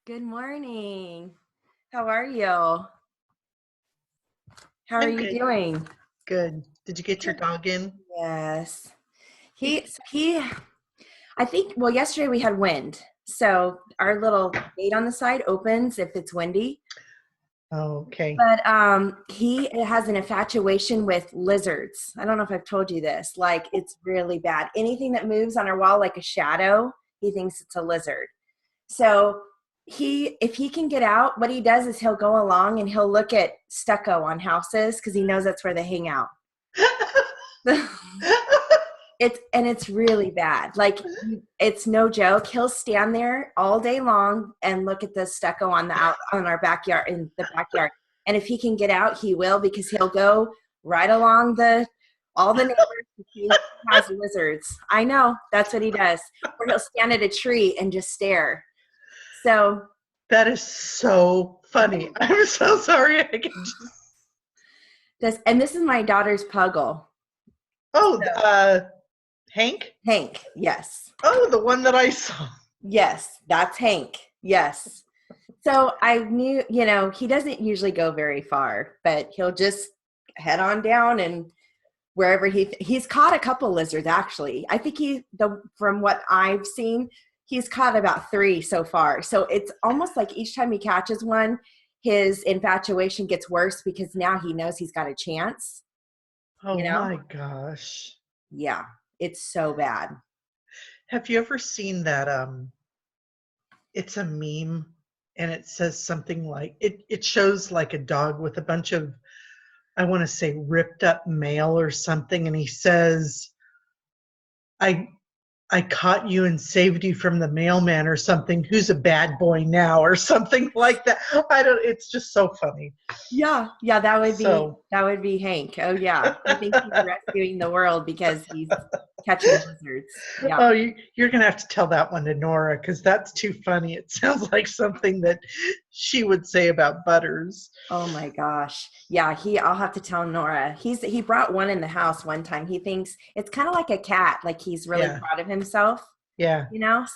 Good morning. How are you? How are I'm you good. doing? Good. Did you get your Good. dog in? Yes. He I think well yesterday we had wind. So our little gate on the side opens if it's windy. Oh, okay. But he has an infatuation with lizards. I don't know if I've told you this. Like it's really bad. Anything that moves on our wall like a shadow, he thinks it's a lizard. So if he can get out, what he does is he'll go along and he'll look at stucco on houses because he knows that's where they hang out. It's really bad. Like it's no joke. He'll stand there all day long and look at the stucco on our backyard in the backyard. And if he can get out, he will because he'll go right along the all the neighbors. He has lizards. I know that's what he does. Or he'll stand at a tree and just stare. So That is so funny. I'm so sorry. I can just. this is my daughter's puggle. Oh, So Hank? Hank, yes. Oh, the one that I saw. Yes, that's Hank. Yes. So I knew, he doesn't usually go very far, but he'll just head on down and wherever he's caught a couple lizards actually. I think from what I've seen, he's caught about 3 so far. So it's almost like each time he catches one, his infatuation gets worse because now he knows he's got a chance, Oh you know? my gosh. Yeah, it's so bad. Have you ever seen that it's a meme and it says something like it shows like a dog with a bunch of, I want to say, ripped up mail or something, and he says, I I caught you and saved you from the mailman or something. Who's a bad boy now or something like that. I don't, it's just so funny. Yeah, yeah, So, that would be Hank. Oh yeah. He thinks he's rescuing the world because he's catching lizards. Yeah. oh, you're going to have to tell that one to Nora because that's too funny. It sounds like something that she would say about Butters. Oh my gosh. Yeah, I'll have to tell Nora. He brought one in the house one time. He thinks it's kind of like a cat, like he's really Yeah. proud of himself, Yeah.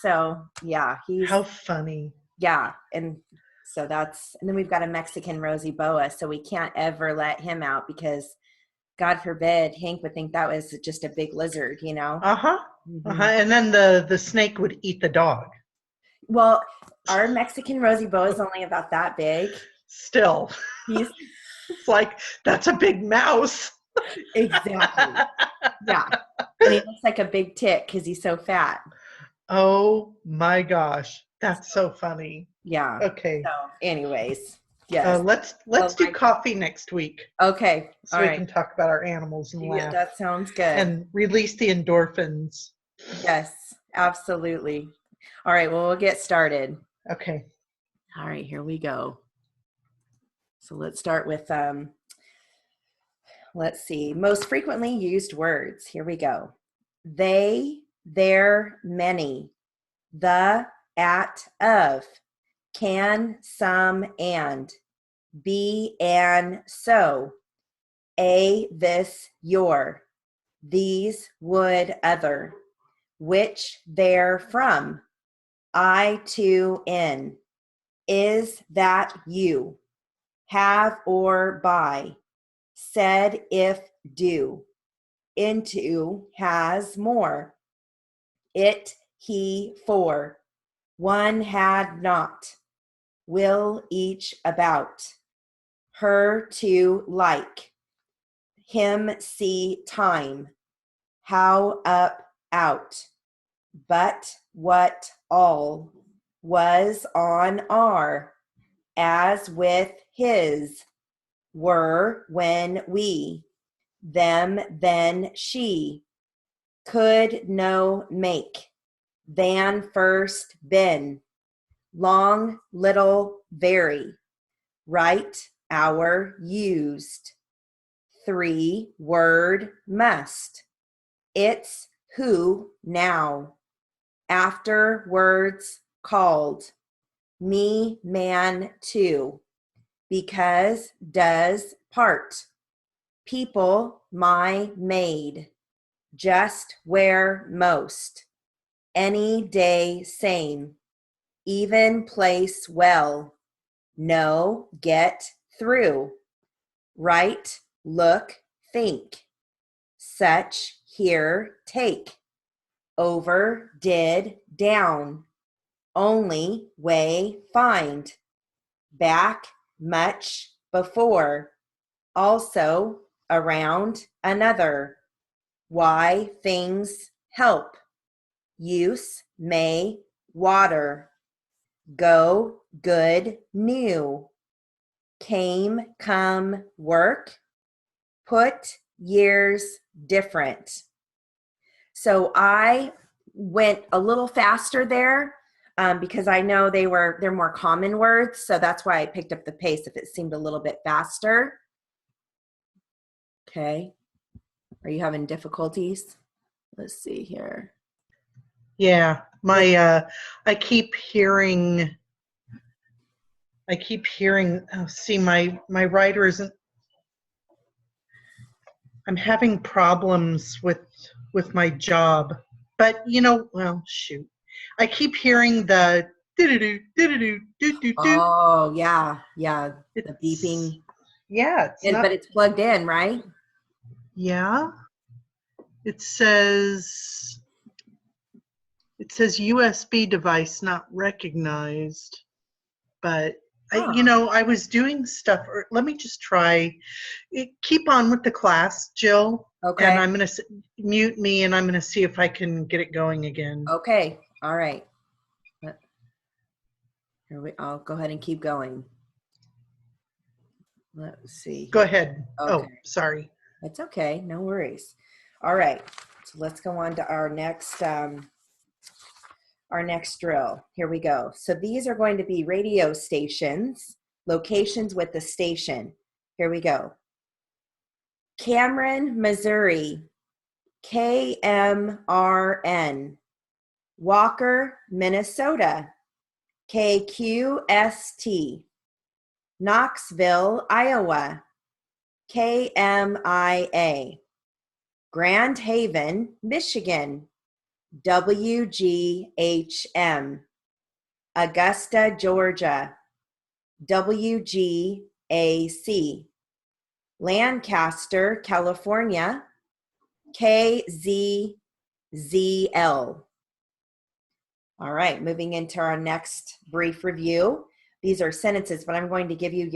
So yeah, How funny. yeah, and so and then we've got a Mexican Rosy Boa, so we can't ever let him out because God forbid Hank would think that was just a big lizard. Uh-huh. Uh-huh. Hmm. And then the snake would eat the dog. Well, our Mexican Rosy Boa is only about that big. Still. He's It's like that's a big mouse. exactly. Yeah. And he looks like a big tick because he's so fat. Oh my gosh, that's so funny. Yeah. Okay, So, anyways, yes. let's Oh do my. coffee next week Okay. so All we right. can talk about our animals and Yeah, laugh that sounds good. and release the endorphins. Yes, absolutely. All right. Well, we'll get started. Okay. All right. Here we go. So let's start with let's see, most frequently used words. Here we go. They, their, many, the, at, of, can, some, and, be, and, so, a, this, your, these, would, other, which, there, from, I, to, in, is, that, you, have, or, by, said, if, do, into, has, more, it, he, for, one, had, not, will, each, about, her, to, like, him, see, time, how, up, out, but, what, all, was, on, are, as, with, his, were, when, we, them, then, she, could, no, make, than, first, been, long, little, very, right, hour, used, 3, word, must, it's, who, now, after, words, called, me, man, to, because, does, part, people, my, made, just, where, most, any, day, same, even place well, know, get, through, write, look, think, such, hear, take, over, did, down, only, way, find, back, much, before, also, around, another, why, things, help, use, may, water, go, good, new, came, come, work, put, years, different. So I went a little faster there because I know they're more common words. So that's why I picked up the pace if it seemed a little bit faster. Okay. Are you having difficulties? Let's see here. Yeah, I keep hearing. Oh, see, my writer isn't. I'm having problems with my job, but well, shoot. I keep hearing the do-do-do, do-do-do, do-do-do. Oh, yeah. The It's, beeping. yeah, But it's plugged in, right? Yeah. It says USB device not recognized, but I was doing stuff. Let me just try. Keep on with the class, Jill. Okay. And I'm going to mute me, and I'm going to see if I can get it going again. Okay. All right. I'll go ahead and keep going. Let's see. Go ahead. Okay. Oh, sorry. That's okay. No worries. All right. So let's go on to our next drill. Here we go. So these are going to be radio stations, locations with the station. Here we go. Cameron, Missouri, KMRN. Walker, Minnesota, KQST. Knoxville, Iowa, KMIA. Grand Haven, Michigan, WGHM. Augusta, Georgia, WGAC. Lancaster, California, KZZL. All right, moving into our next brief review. These are sentences, but I'm going to give you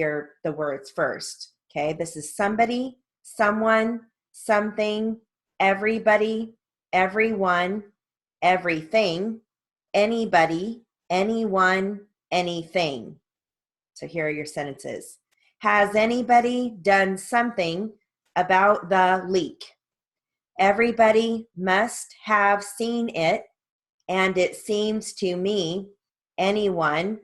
the words first. Okay, this is somebody, someone, something, everybody, everyone, everything, anybody, anyone, anything. So here are your sentences. Has anybody done something about the leak? Everybody must have seen it, and it seems to me anyone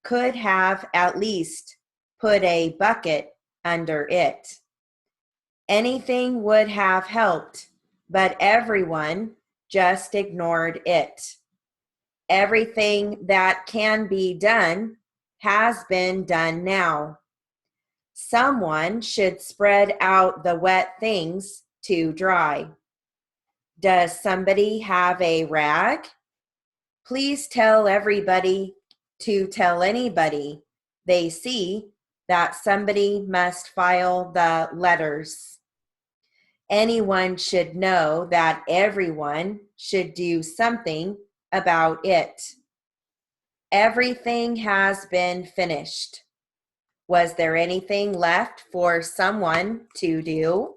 could have at least put a bucket under it. Anything would have helped, but everyone just ignored it. Everything that can be done has been done now. Someone should spread out the wet things to dry. Does somebody have a rag? Please tell everybody to tell anybody they see that somebody must file the letters. Anyone should know that everyone should do something about it. Everything has been finished. Was there anything left for someone to do?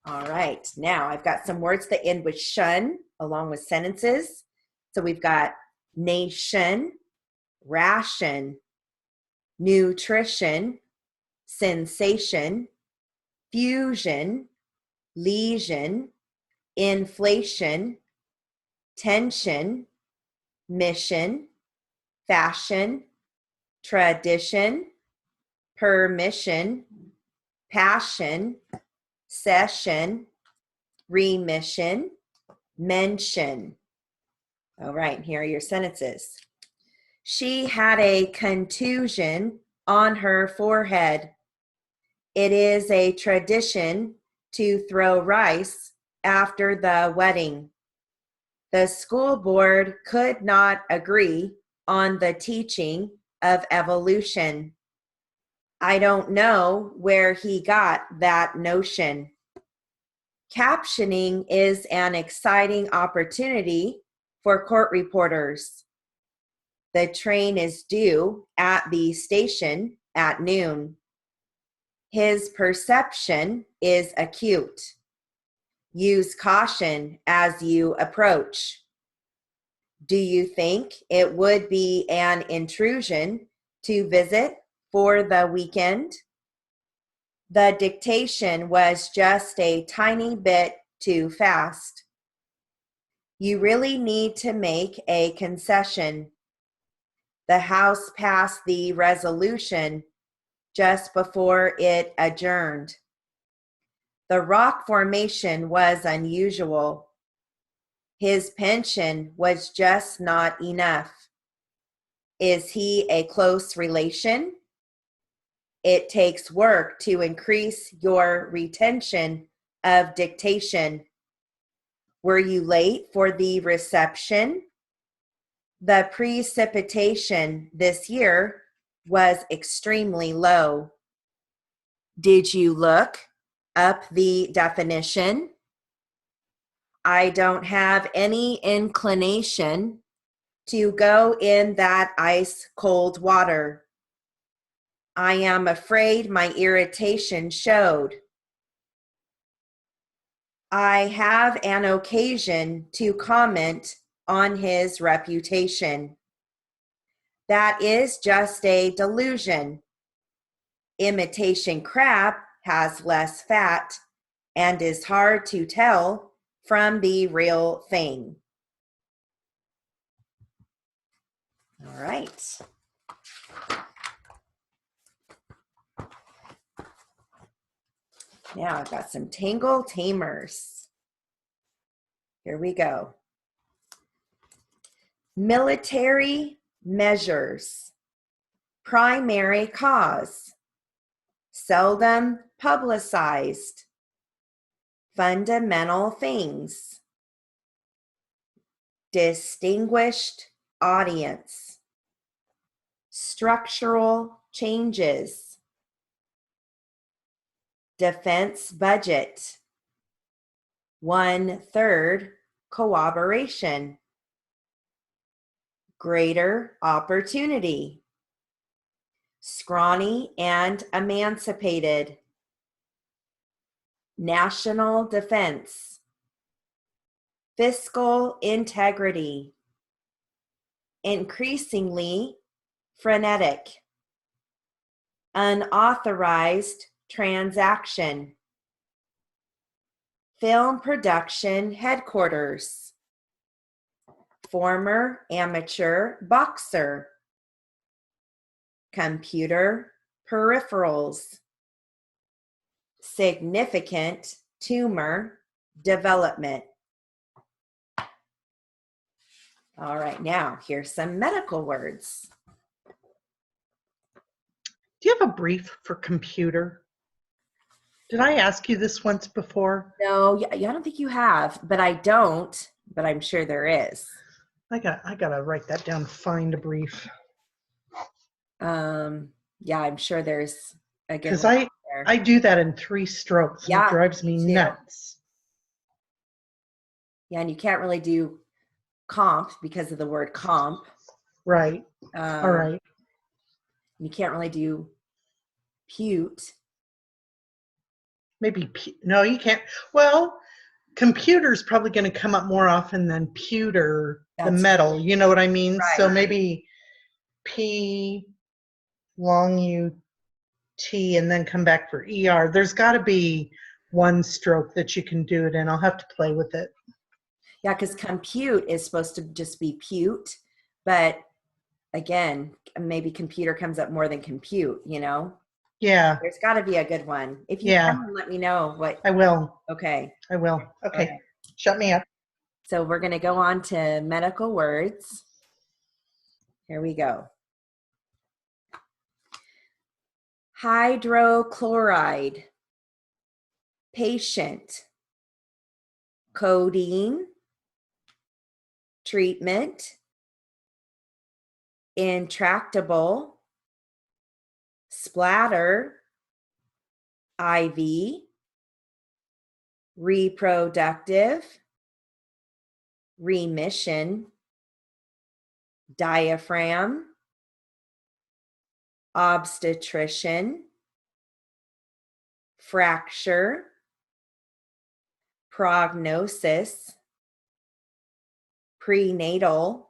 All right, now I've got some words that end with shun along with sentences. So we've got nation, ration, nutrition, sensation, fusion, lesion, inflation, tension, mission, fashion, tradition, permission, passion, session, remission, mention. All right, here are your sentences. She had a contusion on her forehead. It is a tradition to throw rice after the wedding. The school board could not agree on the teaching of evolution. I don't know where he got that notion. Captioning is an exciting opportunity for court reporters. The train is due at the station at noon. His perception is acute. Use caution as you approach. Do you think it would be an intrusion to visit for the weekend? The dictation was just a tiny bit too fast. You really need to make a concession. The House passed the resolution just before it adjourned. The rock formation was unusual. His pension was just not enough. Is he a close relation? It takes work to increase your retention of dictation. Were you late for the reception? The precipitation this year was extremely low. Did you look up the definition? I don't have any inclination to go in that ice cold water. I am afraid my irritation showed. I have an occasion to comment on his reputation. That is just a delusion. Imitation crab has less fat and is hard to tell from the real thing. All right. Now I've got some Tangle Tamers. Here we go. Military measures. Primary cause. Seldom publicized. Fundamental things. Distinguished audience. Structural changes. Defense budget. 1/3 cooperation. Greater opportunity. Scrawny and emancipated. National defense. Fiscal integrity. Increasingly frenetic. Unauthorized transaction. Film production headquarters. Former amateur boxer. Computer peripherals. Significant tumor development. All right, now here's some medical words. Do you have a brief for computer? Did I ask you this once before? No, I don't think you have, but I don't, but I'm sure there is. I gotta write that down. Find a brief. Yeah, I'm sure there's a good Because one I do that in 3 strokes and Yeah, it drives me me too. nuts. Yeah, and you can't really do comp because of the word comp. Right. All right. You can't really do pute. Maybe no, you can't. Well, computer's probably going to come up more often than pewter, the That's metal. You know what I mean? right. So maybe P long U T and then come back for ER. There's got to be one stroke that you can do it in. I'll have to play with it. Yeah, because compute is supposed to just be pute, but again, maybe computer comes up more than compute, you know? Yeah. There's got to be a good one. If you can, let me know what. I will. Okay. I will. Okay. Right. Shut me up. So we're going to go on to medical words. Here we go. Hydrochloride. Patient. Codeine. treatment, intractable, splatter, IV, reproductive, remission, diaphragm, obstetrician, fracture, prognosis, prenatal,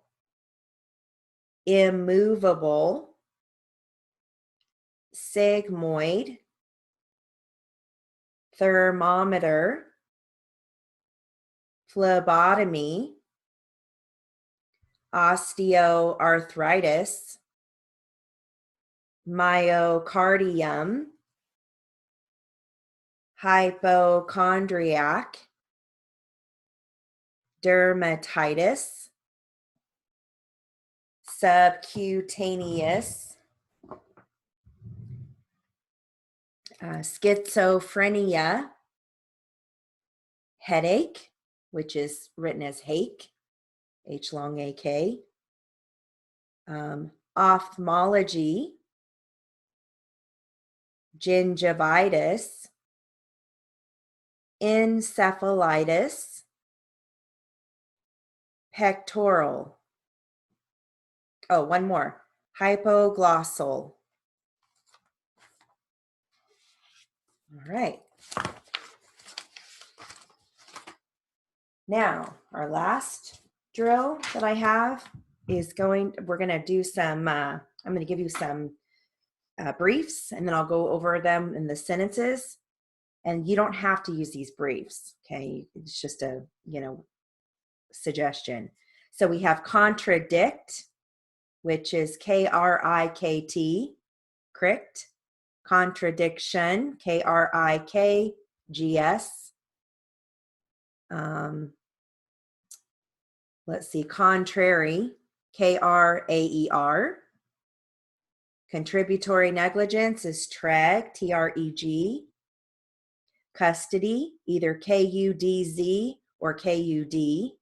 immovable, sigmoid, thermometer, phlebotomy, osteoarthritis, myocardium, hypochondriac, dermatitis, subcutaneous, schizophrenia, headache, which is written as hake, H long AK, ophthalmology, gingivitis, encephalitis, pectoral. Oh, one more, hypoglossal. All right. Now, our last drill that I have is we're going to do some, I'm going to give you some briefs, and then I'll go over them in the sentences. And you don't have to use these briefs, okay? It's just a, suggestion. So we have contradict, which is KRIKT, crict. Contradiction, KRIKGS. Let's see, contrary, KRAER. Contributory negligence is TREG, TREG. Custody, either KUDZ or KUD.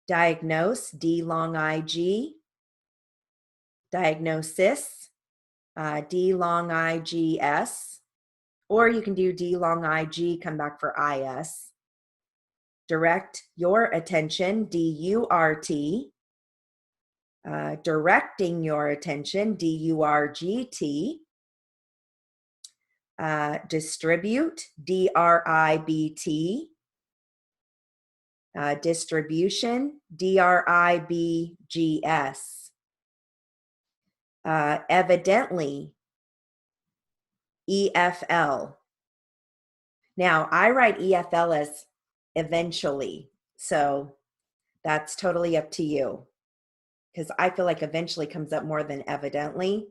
Diagnose, D long IG. Diagnosis, D long IGS. Or you can do D long IG, come back for IS. Direct your attention, DURT. Directing your attention, DURGT. Distribute, DRIBT. Distribution, DRIBGS. Evidently, EFL. Now, I write EFL as eventually, so that's totally up to you, because I feel like eventually comes up more than evidently.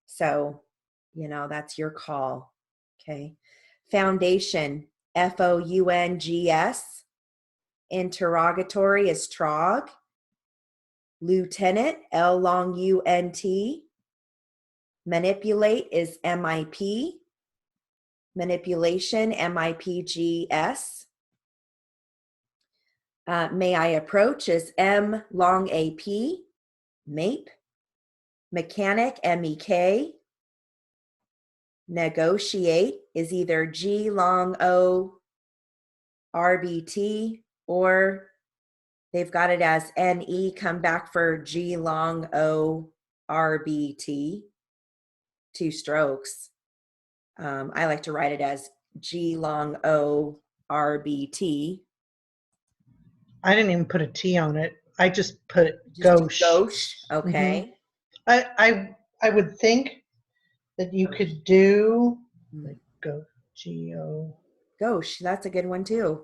So, that's your call. Okay. Foundation, FOUNGS. Interrogatory is TROG. Lieutenant, L long UNT. Manipulate is MIP. Manipulation, MIPGS. May I approach is M long AP. MAPE. Mechanic, MEK. Negotiate is either G long O RBT, or they've got it as NE, come back for G long O RBT, 2 strokes. I like to write it as G long O RBT. I didn't even put a T on it. I just put gauche. Gauche, okay. Mm-hmm. I would think that you could do like G-O. Gauche, that's a good one too.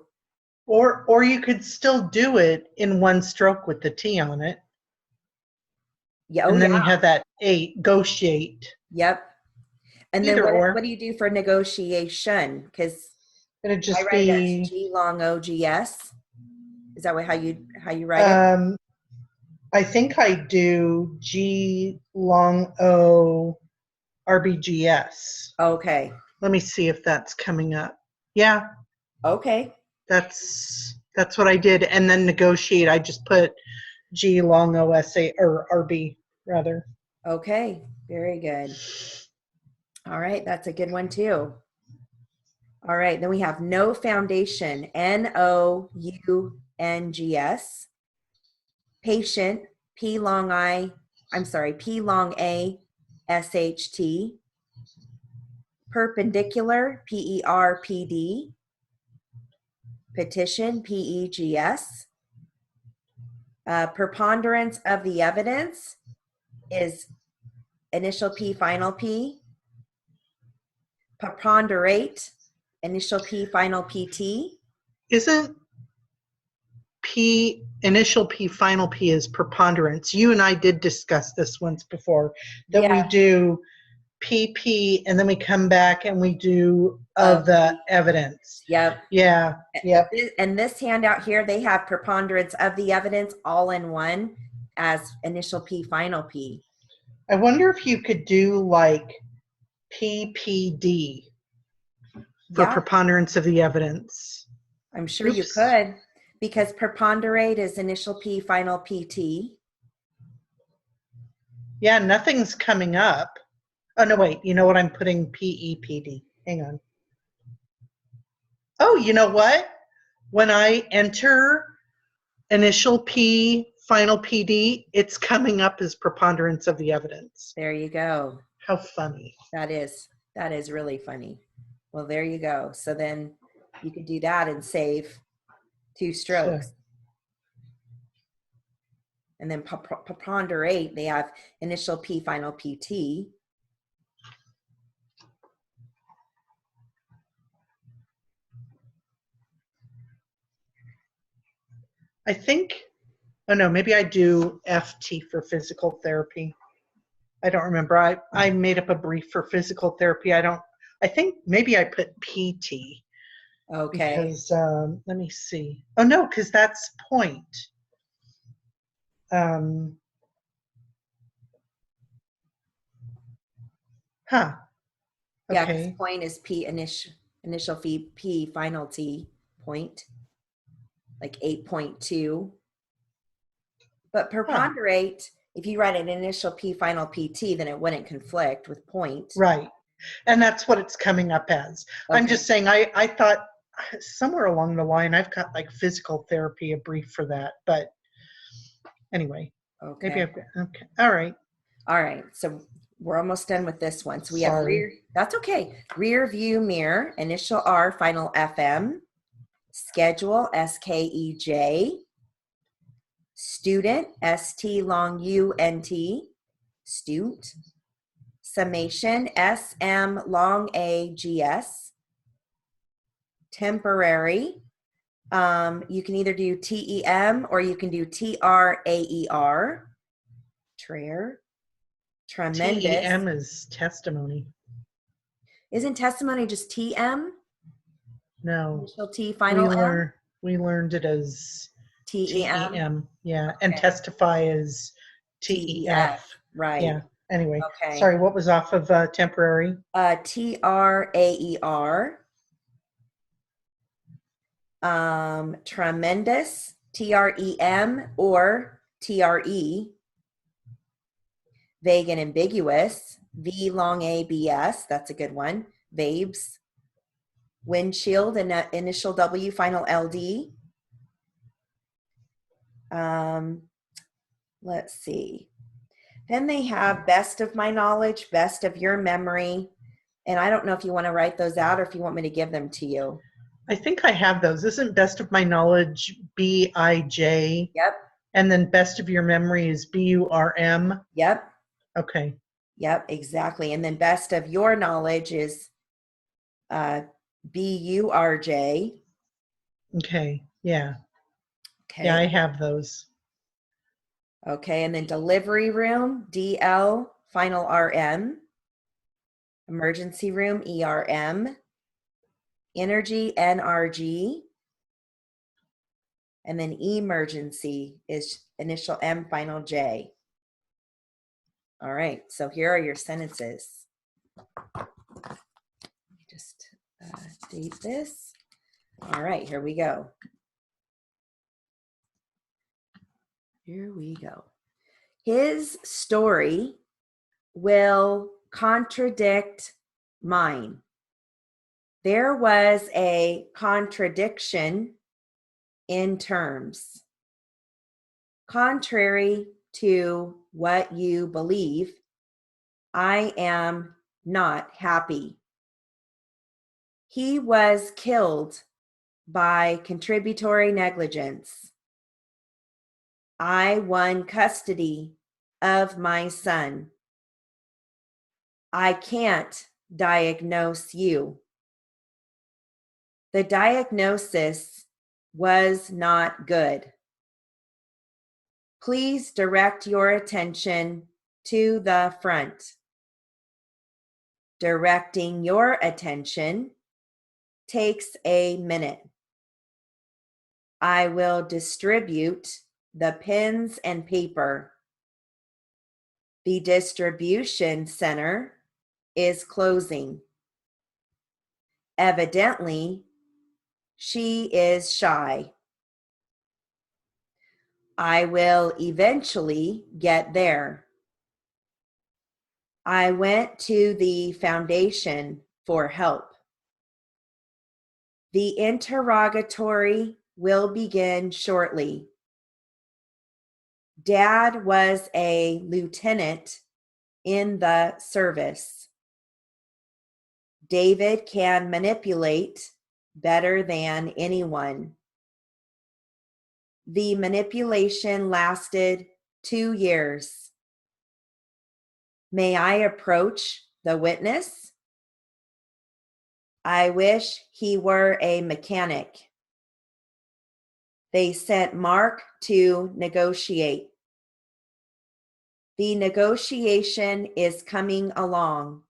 Or you could still do it in one stroke with the T on it. Yeah, and then you have that 8, negotiate. Yep. And Either then or. what do you do for negotiation? Because it'd just I write be it as G long OGS. Is that how you write it? I think I do G long O RBGS. Okay. Let me see if that's coming up. Yeah. Okay. That's That's what I did. And then negotiate, I just put G long OSA or RB rather. Okay, very good. All right, that's a good one too. All right, then we have no foundation, NOUNGS. Patient, P long A, SHT. Perpendicular, PERPD. Petition, PEGS. Preponderance of the evidence is initial P, final P. Preponderate, initial P, final PT. Isn't P, initial P, final P is preponderance? You and I did discuss this once before, that we do PP and then we come back and we do of the evidence. Yep. Yeah. Yep. And this handout here, they have preponderance of the evidence all in one as initial P, final P. I wonder if you could do like PPD for preponderance of the evidence. I'm sure you could, because preponderate is initial P, final PT. Yeah, nothing's coming up. Oh, no, wait. You know what? I'm putting PEPD. Hang on. Oh, you know what? When I enter initial P, final PD, it's coming up as preponderance of the evidence. There you go. How funny. That is really funny. Well, there you go. So then you could do that and save 2 strokes. And then preponderate, they have initial P, final PT. I think, oh no, maybe I do FT for physical therapy. I don't remember. I made up a brief for physical therapy. I think maybe I put PT. Okay. Because, let me see. Oh no, because that's point. Okay. Yeah, because point is P initial fee, P final T point, like 8.2. But preponderate, if you write an initial P final PT, then it wouldn't conflict with point. Right. And that's what it's coming up as. Okay. I'm just saying, I thought somewhere along the line, I've got like physical therapy, a brief for that. But anyway, maybe I've got, okay. All right. All right. So we're almost done with this one. So we have that's okay. Rear view mirror, initial R, final FM, schedule, SKEJ, student, ST long UNT, stute, summation, SM long AGS, temporary, you can either do TEM or you can do TRAER, TRAER, tremendous. TEM is testimony. Isn't testimony just TM? No. Initial T, final M? We learned it as TEM. Yeah. Okay. And testify is TEF. Right. Yeah. Anyway. Okay. Sorry, what was off of temporary? TRAER. Tremendous, TREM or TRE. Vague and ambiguous, V long ABS, that's a good one. Vabes. Windshield and initial W, final LD. Let's see. Then they have best of my knowledge, best of your memory. And I don't know if you want to write those out or if you want me to give them to you. I think I have those. Isn't best of my knowledge BIJ? Yep. And then best of your memory is BURM? Yep. Okay. Yep, exactly. And then best of your knowledge is BURJ. Okay. Yeah. Okay. Yeah, I have those. Okay, and then delivery room, DL, final RM. Emergency room, ERM. Energy, NRG. And then emergency is initial M, final J. All right, so here are your sentences. Just date this. All right, here we go. Here we go. His story will contradict mine. There was a contradiction in terms. Contrary to what you believe, I am not happy. He was killed by contributory negligence. I won custody of my son. I can't diagnose you. The diagnosis was not good. Please direct your attention to the front. Directing your attention takes a minute. I will distribute the pens and paper. The distribution center is closing. Evidently, she is shy. I will eventually get there. I went to the foundation for help. The interrogatory will begin shortly. Dad was a lieutenant in the service. David can manipulate better than anyone. The manipulation lasted 2 years. May I approach the witness? I wish he were a mechanic. They sent Mark to negotiate. The negotiation is coming along.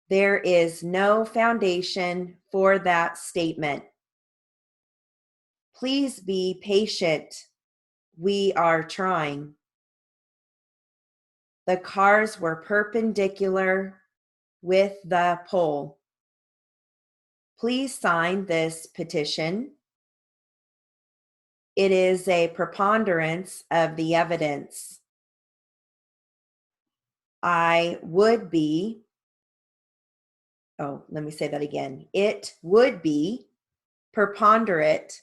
There is no foundation for that statement. Please be patient. We are trying. The cars were perpendicular with the pole. Please sign this petition. It is a preponderance of the evidence. It would be preponderate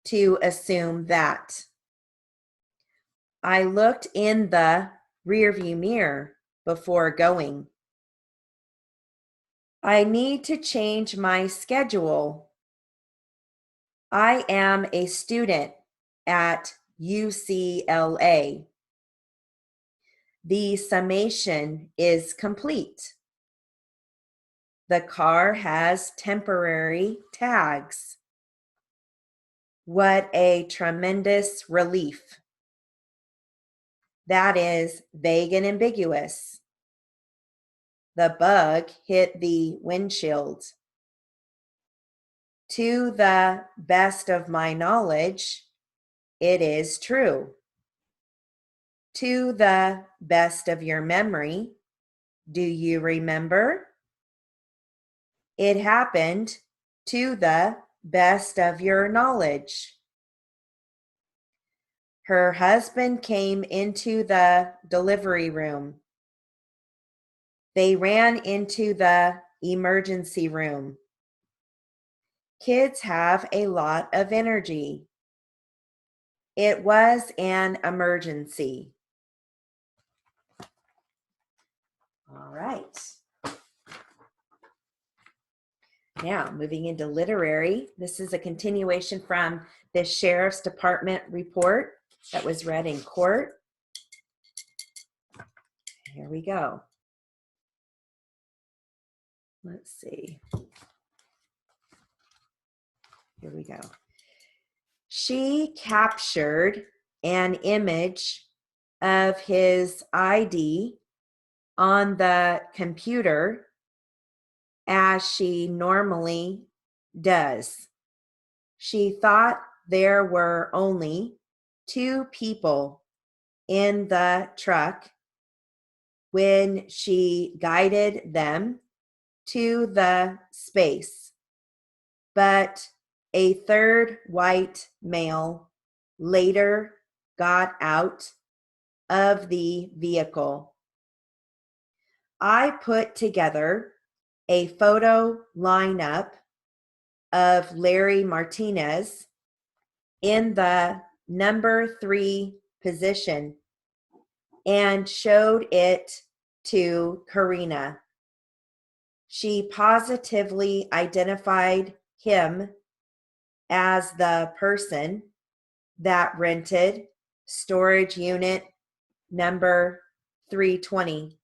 to assume that. I looked in the rearview mirror before going. I need to change my schedule. I am a student at UCLA. The summation is complete. The car has temporary tags. What a tremendous relief. That is vague and ambiguous. The bug hit the windshield. To the best of my knowledge, it is true. To the best of your memory, do you remember? It happened to the best of your knowledge. Her husband came into the delivery room. They ran into the emergency room. Kids have a lot of energy. It was an emergency. All right. Now, moving into literary. This is a continuation from the Sheriff's Department report that was read in court. Here we go. Let's see. Here we go. She captured an image of his ID on the computer as she normally does. She thought there were only 2 people in the truck when she guided them to the space, but a third white male later got out of the vehicle. I put together a photo lineup of Larry Martinez in the number 3 position and showed it to Karina. She positively identified him as the person that rented storage unit number 320.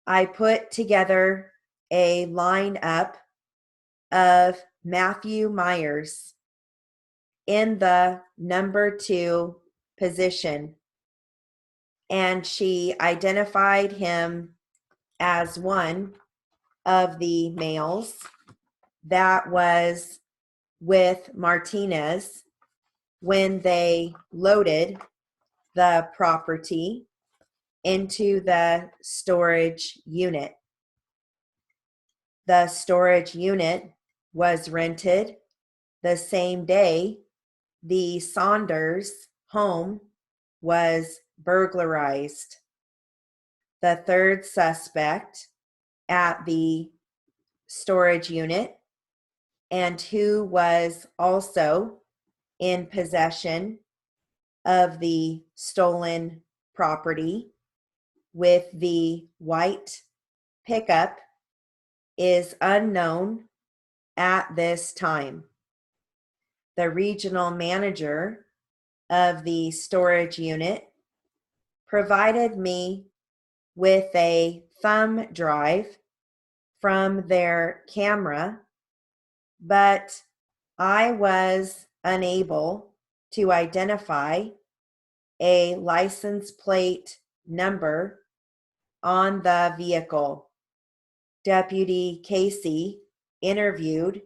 I put together a lineup of Matthew Myers in the number 2 position, and she identified him as one of the males that was with Martinez when they loaded the property into the storage unit. The storage unit was rented the same day the Saunders home was burglarized. The third suspect at the storage unit and who was also in possession of the stolen property with the white pickup is unknown at this time. The regional manager of the storage unit provided me with a thumb drive from their camera, but I was unable to identify a license plate number on the vehicle. Deputy Casey interviewed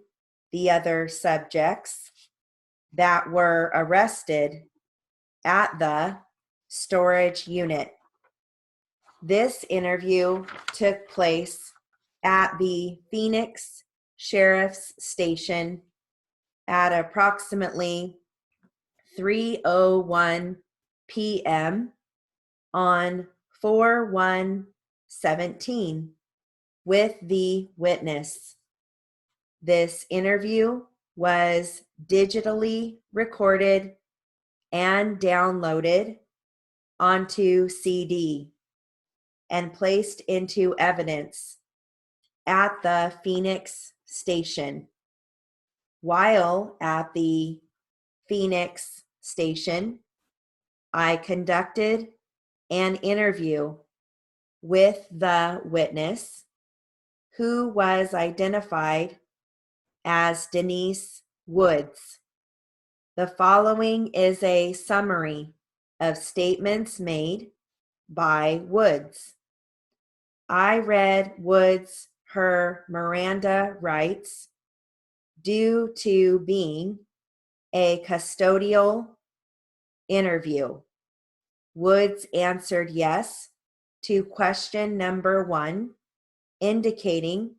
the other subjects that were arrested at the storage unit. This interview took place at the Phoenix Sheriff's Station at approximately 3:01 p.m. on 4/1/17 with the witness. This interview was digitally recorded and downloaded onto CD and placed into evidence at the Phoenix station. While at the Phoenix station, I conducted an interview with the witness, who was identified as Denise Woods. The following is a summary of statements made by Woods. I read Woods her Miranda rights due to being a custodial interview. Woods answered yes to question number 1, indicating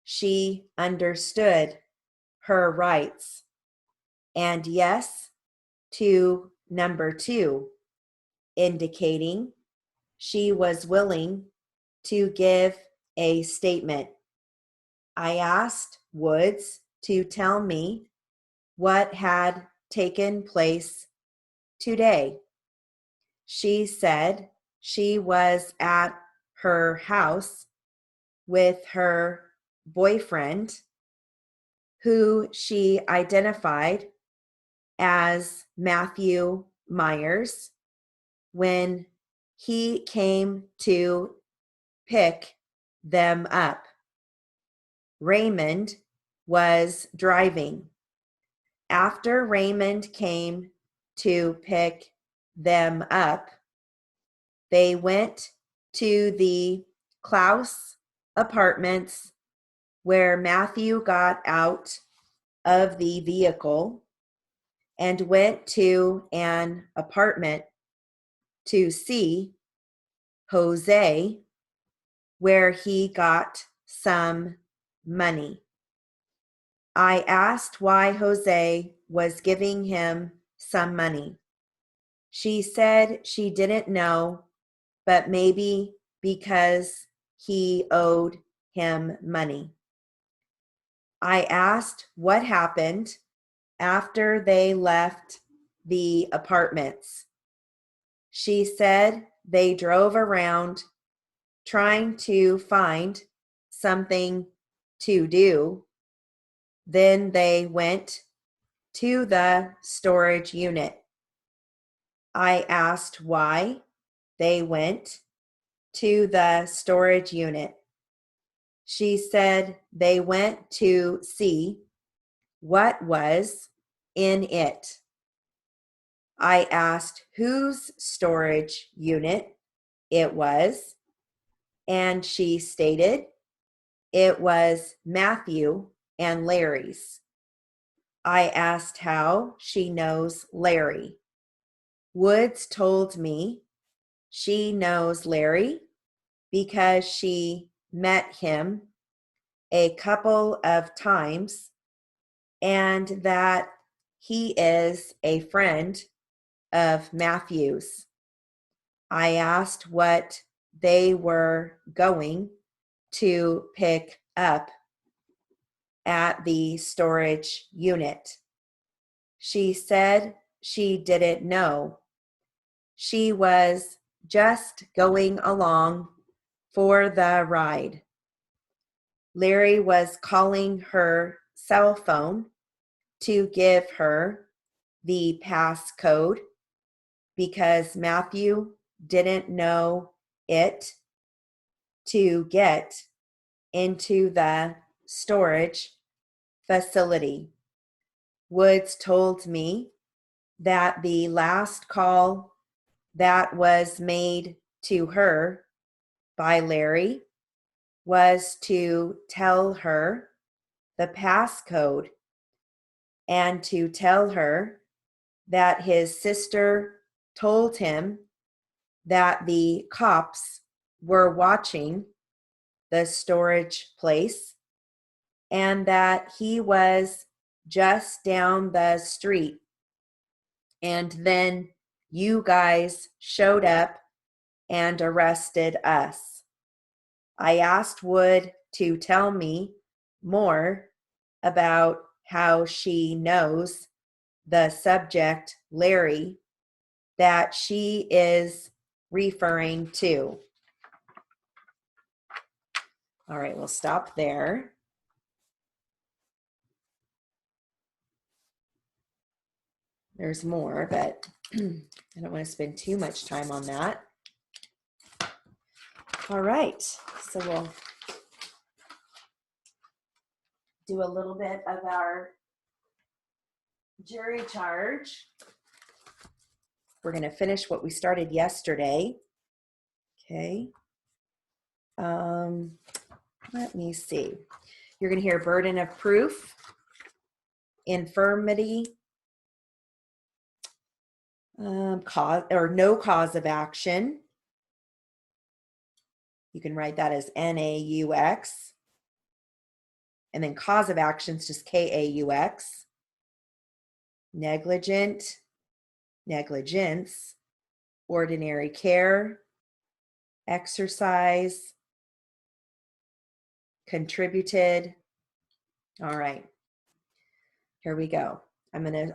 she understood her rights, and yes to number 2, indicating she was willing to give a statement. I asked Woods to tell me what had taken place today. She said she was at her house with her boyfriend, who she identified as Matthew Myers, when he came to pick them up. Raymond was driving. After Raymond came to pick them up, they went to the Klaus apartments, where Matthew got out of the vehicle and went to an apartment to see Jose, where he got some money. I asked why Jose was giving him some money. She said she didn't know, but maybe because he owed him money. I asked what happened after they left the apartments. She said they drove around trying to find something to do. Then they went to the storage unit. I asked why they went to the storage unit. She said they went to see what was in it. I asked whose storage unit it was, and she stated it was Matthew and Larry's. I asked how she knows Larry. Woods told me she knows Larry because she met him a couple of times and that he is a friend of Matthew's. I asked what they were going to pick up at the storage unit. She said she didn't know. She was just going along for the ride. Larry was calling her cell phone to give her the passcode because Matthew didn't know it to get into the storage facility. Woods told me that the last call that was made to her by Larry was to tell her the passcode and to tell her that his sister told him that the cops were watching the storage place and that he was just down the street. And then you guys showed up and arrested us. I asked Wood to tell me more about how she knows the subject, Larry, that she is referring to. All right, we'll stop there. There's more, but I don't want to spend too much time on that. All right, so we'll do a little bit of our jury charge. We're going to finish what we started yesterday. Okay. Let me see. You're going to hear burden of proof, infirmity, cause or no cause of action. You can write that as NAUX. And then cause of action is just KAUX. Negligent, negligence, ordinary care, exercise, contributed. All right, here we go.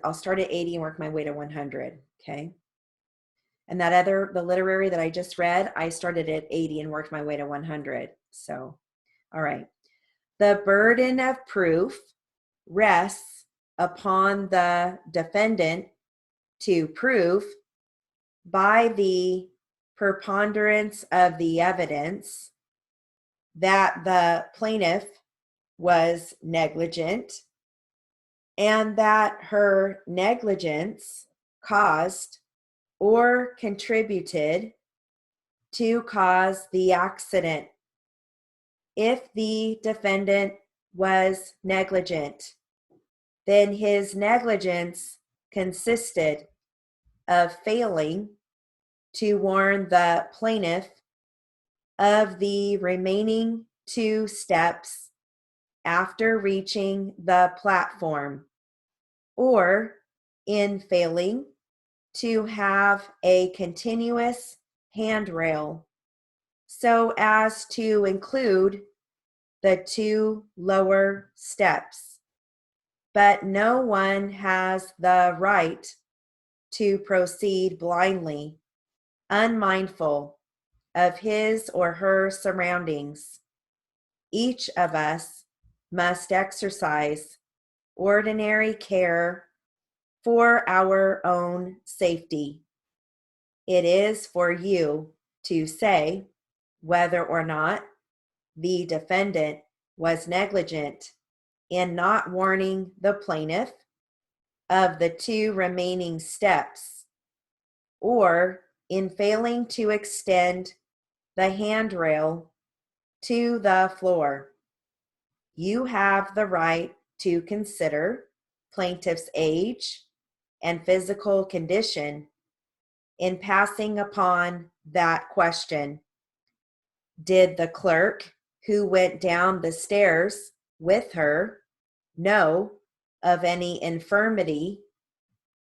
I'll start at 80 and work my way to 100, okay? And the literary that I just read, I started at 80 and worked my way to 100. So, all right. The burden of proof rests upon the defendant to prove by the preponderance of the evidence that the plaintiff was negligent and that her negligence caused or contributed to cause the accident. If the defendant was negligent, then his negligence consisted of failing to warn the plaintiff of the remaining 2 steps after reaching the platform, or in failing to have a continuous handrail so as to include the 2 lower steps, but no one has the right to proceed blindly, unmindful of his or her surroundings. Each of us must exercise ordinary care for our own safety. It is for you to say whether or not the defendant was negligent in not warning the plaintiff of the 2 remaining steps, or in failing to extend the handrail to the floor. You have the right to consider plaintiff's age and physical condition in passing upon that question. Did the clerk who went down the stairs with her know of any infirmity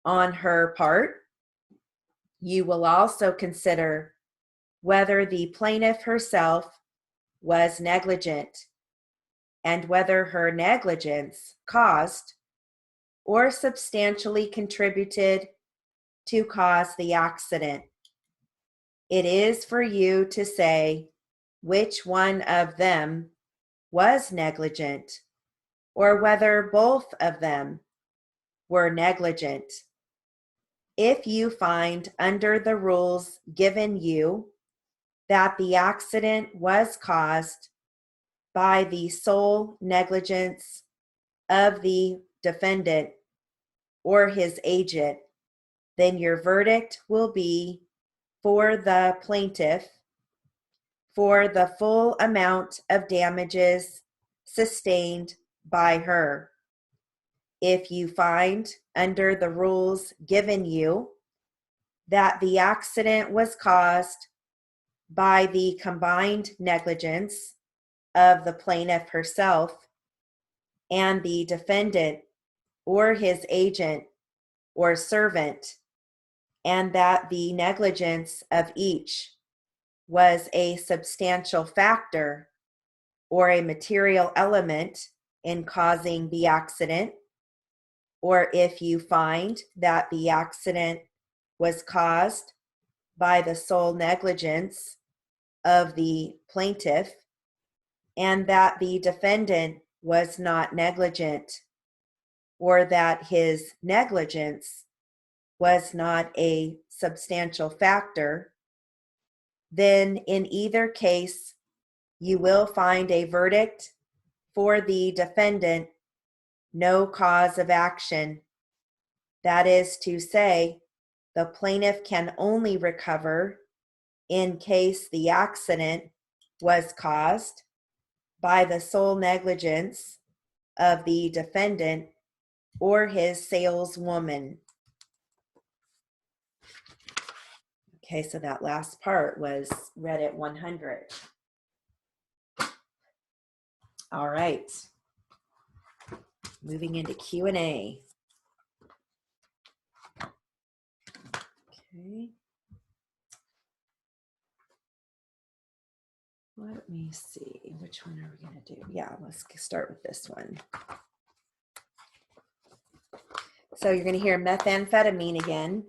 on her part? You will also consider whether the plaintiff herself was negligent and whether her negligence caused or substantially contributed to cause the accident. It is for you to say which one of them was negligent or whether both of them were negligent. If you find under the rules given you that the accident was caused by the sole negligence of the defendant or his agent, then your verdict will be for the plaintiff for the full amount of damages sustained by her. If you find under the rules given you that the accident was caused by the combined negligence of the plaintiff herself and the defendant or his agent or servant, and that the negligence of each was a substantial factor or a material element in causing the accident, or if you find that the accident was caused by the sole negligence of the plaintiff and that the defendant was not negligent, or that his negligence was not a substantial factor, then in either case, you will find a verdict for the defendant, no cause of action. That is to say, the plaintiff can only recover in case the accident was caused by the sole negligence of the defendant or his saleswoman. Okay, so that last part was read at 100. All right. Moving into Q&A. Okay. Let me see. Which one are we going to do? Yeah, let's start with this one. So you're going to hear methamphetamine again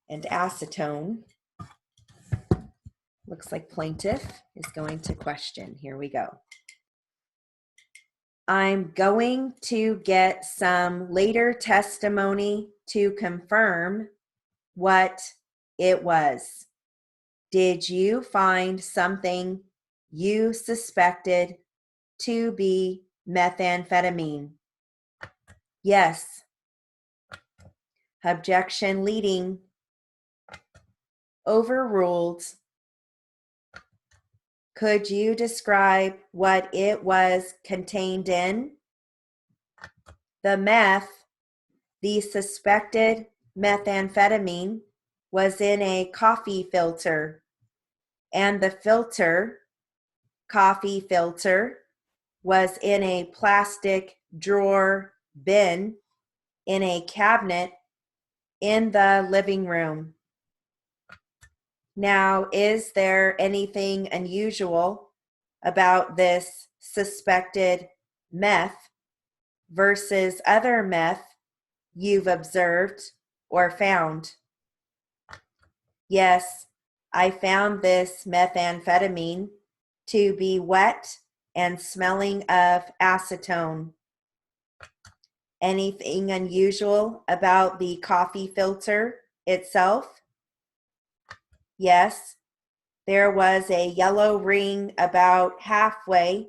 and acetone. Looks like plaintiff is going to question. Here we go. I'm going to get some later testimony to confirm what it was. Did you find something you suspected to be methamphetamine? Yes. Objection leading. Overruled. Could you describe what it was contained in? The meth, the suspected methamphetamine, was in a coffee filter, and the coffee filter, was in a plastic drawer bin in a cabinet in the living room. Now, is there anything unusual about this suspected meth versus other meth you've observed or found? Yes, I found this methamphetamine to be wet and smelling of acetone. Anything unusual about the coffee filter itself? Yes, there was a yellow ring about halfway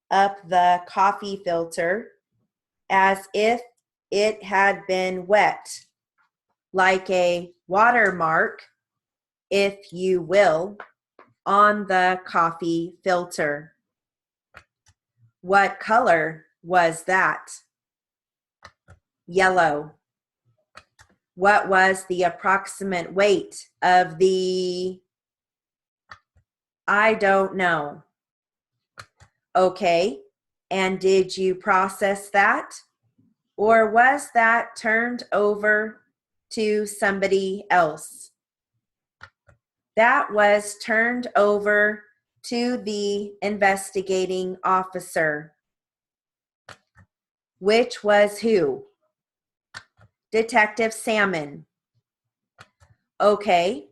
up the coffee filter, as if it had been wet, like a watermark, if you will, on the coffee filter. What color was that? Yellow. What was the approximate weight of the... I don't know. Okay, and did you process that? Or was that turned over to somebody else? That was turned over to the investigating officer. Which was who? Detective Salmon. Okay,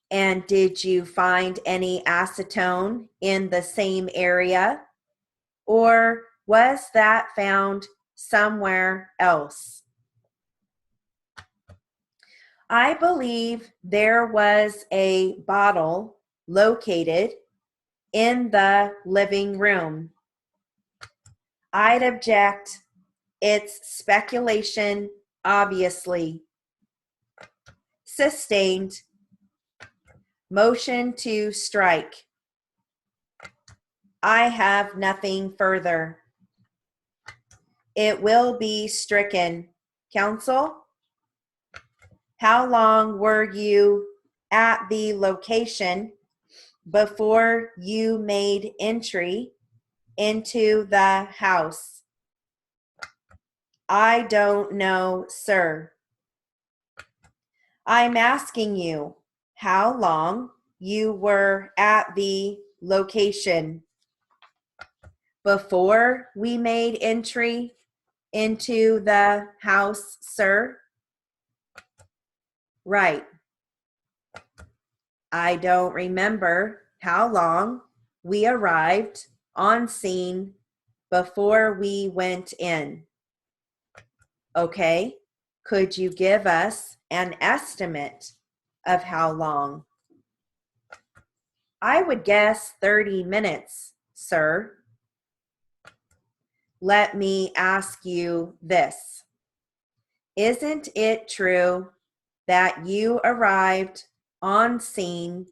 and did you find any acetone in the same area? Or was that found somewhere else? I believe there was a bottle located in the living room. I'd object. It's speculation, obviously. Sustained. Motion to strike. I have nothing further. It will be stricken. Counsel? How long were you at the location before you made entry into the house? I don't know, sir. I'm asking you how long you were at the location before we made entry into the house, sir. Right. I don't remember how long we arrived on scene before we went in. Okay, could you give us an estimate of how long? I would guess 30 minutes, sir. Let me ask you this. Isn't it true that you arrived on scene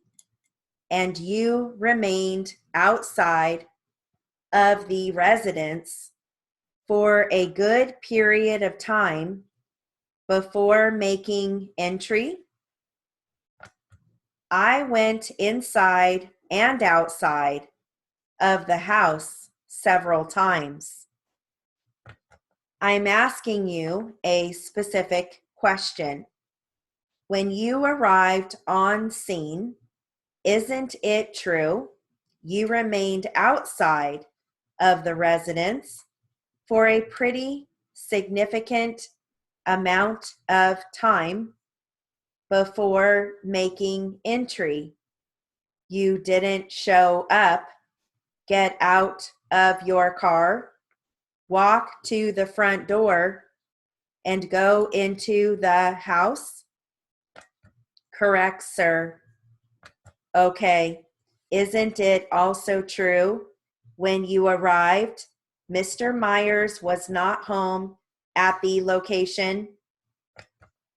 and you remained outside of the residence for a good period of time before making entry? I went inside and outside of the house several times. I'm asking you a specific question. When you arrived on scene, isn't it true you remained outside of the residence for a pretty significant amount of time before making entry? You didn't show up, get out of your car, walk to the front door, and go into the house? Correct, sir. Okay. Isn't it also true when you arrived, Mr. Myers was not home at the location?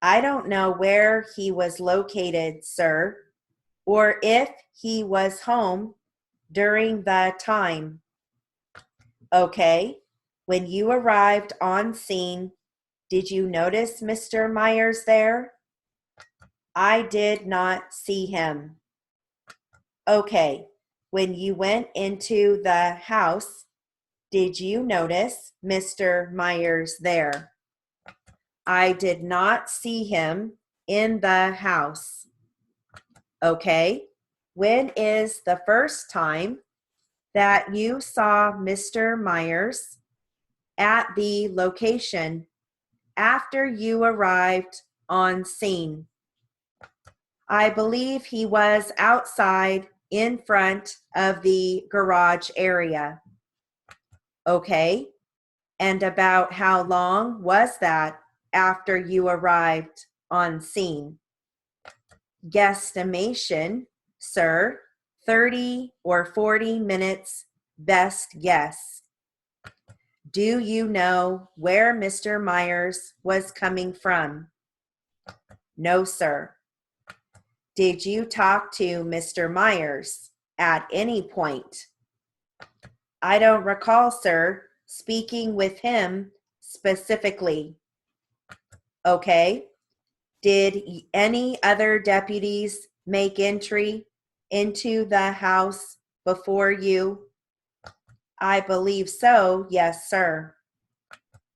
I don't know where he was located, sir, or if he was home during the time. Okay. When you arrived on scene, did you notice Mr. Myers there? I did not see him. Okay. When you went into the house, did you notice Mr. Myers there? I did not see him in the house. Okay. When is the first time that you saw Mr. Myers at the location after you arrived on scene? I believe he was outside in front of the garage area. Okay. And about how long was that after you arrived on scene? Guesstimation, sir, 30 or 40 minutes, best guess. Do you know where Mr. Myers was coming from? No, sir. Did you talk to Mr. Myers at any point? I don't recall, sir, speaking with him specifically. Okay. Did any other deputies make entry into the house before you? I believe so, yes, sir.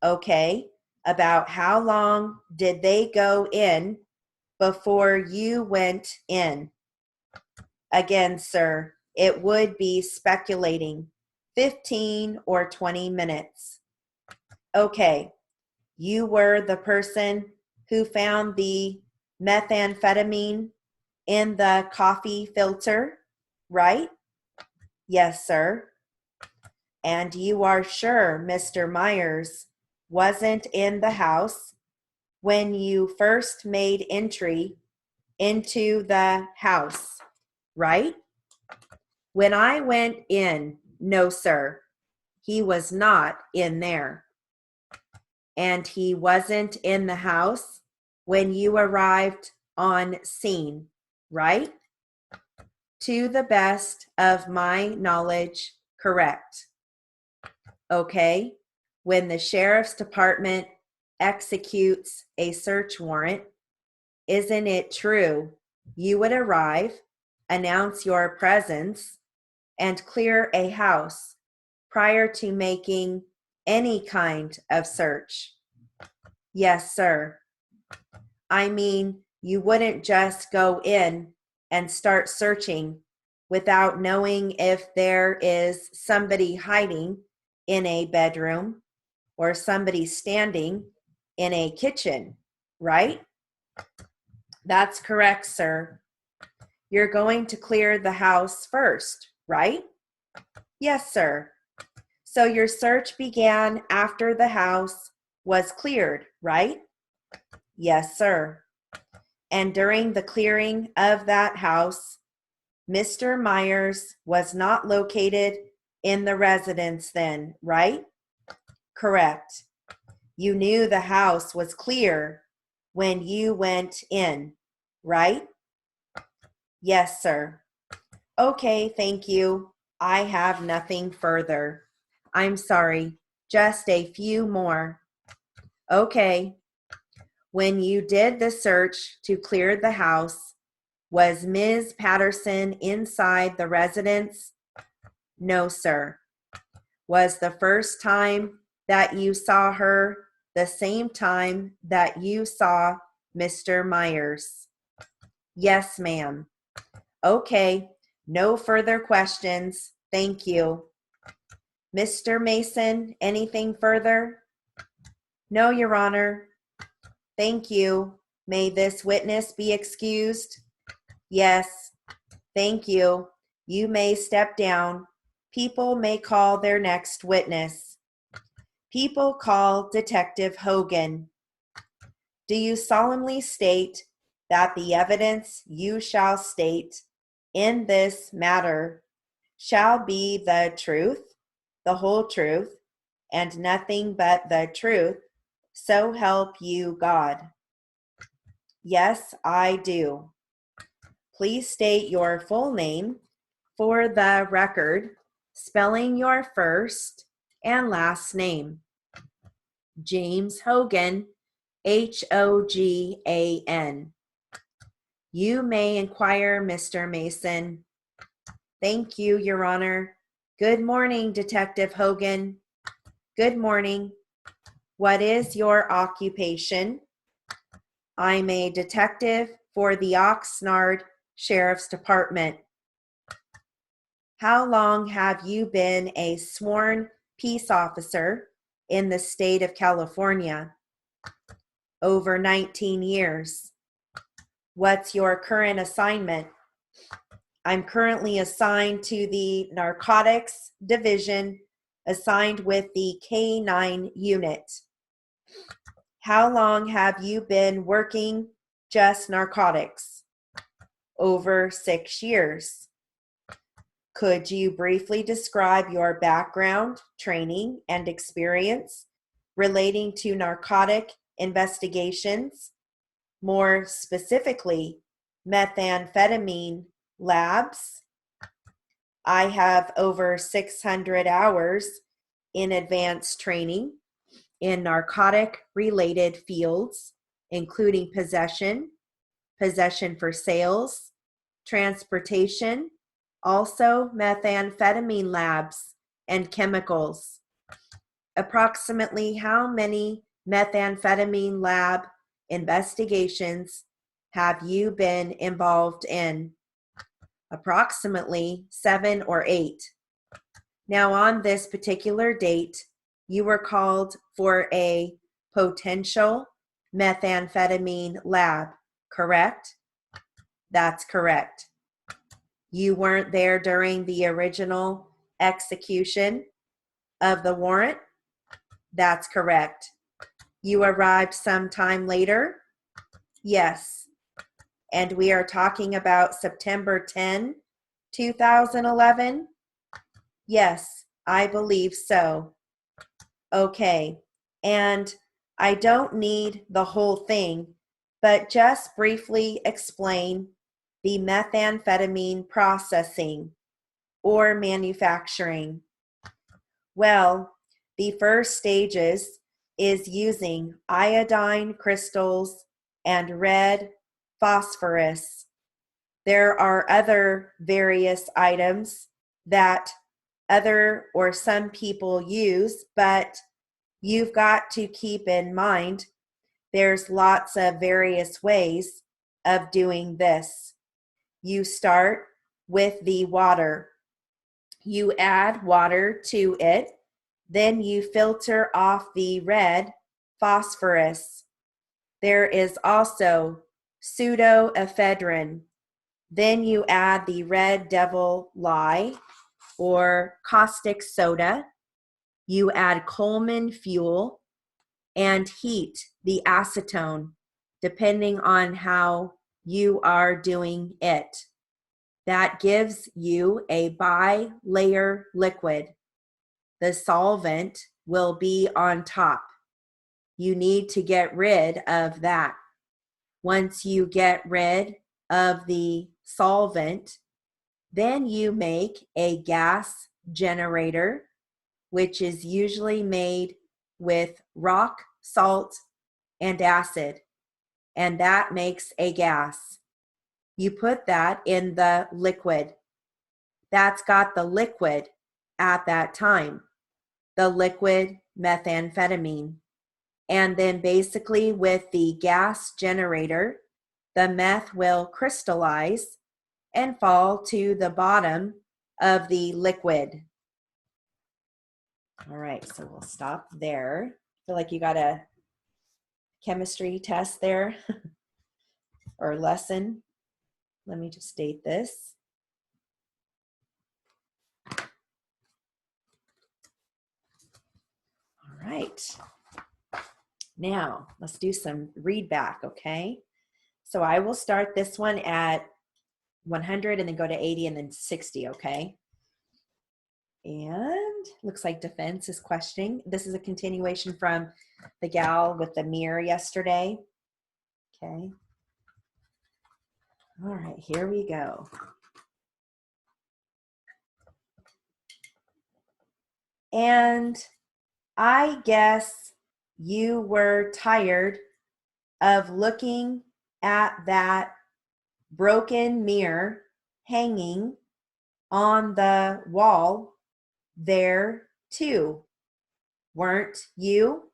Okay. About how long did they go in before you went in? Again, sir, it would be speculating. 15 or 20 minutes. Okay. You were the person who found the methamphetamine in the coffee filter, right? Yes, sir. And you are sure Mr. Myers wasn't in the house when you first made entry into the house, right? When I went in, no, sir, he was not in there. And he wasn't in the house when you arrived on scene, right? To the best of my knowledge, correct. Okay. When the sheriff's department executes a search warrant, isn't it true you would arrive, announce your presence, and clear a house prior to making any kind of search? Yes, sir. I mean, you wouldn't just go in and start searching without knowing if there is somebody hiding in a bedroom or somebody standing in a kitchen, right? That's correct, sir. You're going to clear the house first, right? Yes, sir. So your search began after the house was cleared, right? Yes, sir. And during the clearing of that house, Mr. Myers was not located in the residence then, right? Correct. You knew the house was clear when you went in, right? Yes, sir. Okay, thank you. I have nothing further. I'm sorry, just a few more. Okay. When you did the search to clear the house, was Ms. Patterson inside the residence? No, sir. Was the first time that you saw her the same time that you saw Mr. Myers? Yes, ma'am. Okay, no further questions. Thank you. Mr. Mason, anything further? No, Your Honor. Thank you. May this witness be excused? Yes. Thank you. You may step down. People may call their next witness. People call Detective Hogan. Do you solemnly state that the evidence you shall state in this matter shall be the truth, the whole truth, and nothing but the truth, so help you God? Yes, I do. Please state your full name for the record, spelling your first and last name. James Hogan, Hogan. You may inquire, Mr. Mason. Thank you, Your Honor. Good morning, Detective Hogan. Good morning. What is your occupation? I'm a detective for the Oxnard Sheriff's Department. How long have you been a sworn peace officer in the state of California? Over 19 years. What's your current assignment? I'm currently assigned to the Narcotics Division, assigned with the K9 unit. How long have you been working just narcotics? Over 6 years. Could you briefly describe your background, training, and experience relating to narcotic investigations, more specifically, methamphetamine labs? I have over 600 hours in advanced training in narcotic-related fields, including possession, possession for sales, transportation, also methamphetamine labs and chemicals. Approximately how many methamphetamine lab investigations have you been involved in? Approximately 7 or 8. Now, on this particular date, you were called for a potential methamphetamine lab, correct? That's correct. You weren't there during the original execution of the warrant? That's correct. You arrived sometime later? Yes. And we are talking about September 10, 2011? Yes, I believe so. Okay. And I don't need the whole thing, but just briefly explain the methamphetamine processing or manufacturing. Well, the first stages is using iodine crystals and red phosphorus. There are other various items that other or some people use, but you've got to keep in mind there's lots of various ways of doing this. You start with the water. You add water to it, then you filter off the red phosphorus. There is also pseudoephedrine. Then you add the red devil lye or caustic soda. You add Coleman fuel and heat the acetone, depending on how you are doing it. That gives you a bi-layer liquid. The solvent will be on top. You need to get rid of that. Once you get rid of the solvent, then you make a gas generator, which is usually made with rock, salt, and acid, and that makes a gas. You put that in the liquid. That's got the liquid at that time, the liquid methamphetamine. And then basically with the gas generator, the meth will crystallize and fall to the bottom of the liquid. All right, so we'll stop there. I feel like you got a chemistry test there or lesson. Let me just state this. All right. Now, let's do some read back, okay? So I will start this one at 100 and then go to 80 and then 60, okay? And looks like defense is questioning. This is a continuation from the gal with the mirror yesterday. Okay. All right, here we go. And I guess you were tired of looking at that broken mirror hanging on the wall there too, weren't you?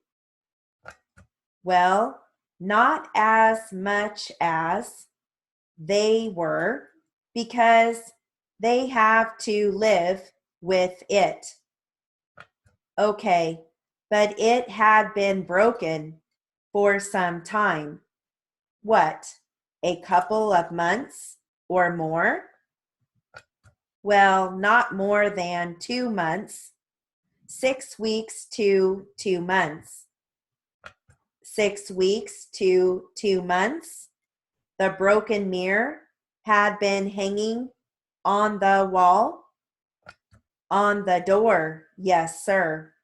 Well, not as much as they were, because they have to live with it. Okay, but it had been broken for some time. What, a couple of months or more? Well, not more than 2 months, 6 weeks to 2 months. 6 weeks to 2 months. The broken mirror had been hanging on the wall. On the door, yes, sir.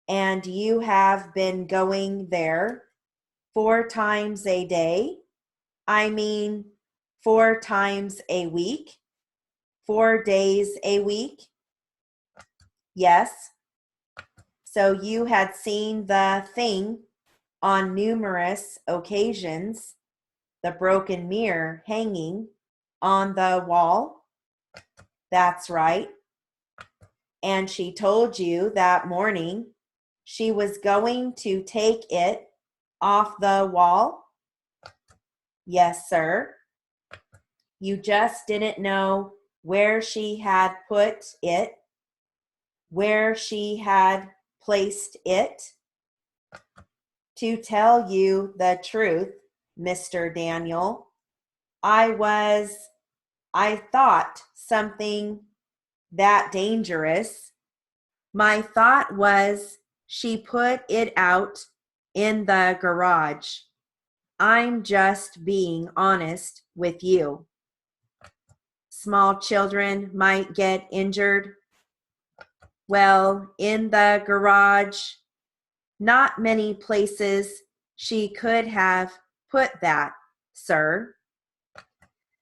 And you have been going there 4 times a day? I mean, 4 times a week? 4 days a week? Yes. So you had seen the thing on numerous occasions, the broken mirror hanging on the wall? That's right. And she told you that morning she was going to take it off the wall? Yes, sir. You just didn't know where she had put it, where she had placed it. To tell you the truth, Mr. Daniel, I thought something that dangerous. My thought was she put it out in the garage. I'm just being honest with you. Small children might get injured. Well, in the garage, not many places she could have put that, sir.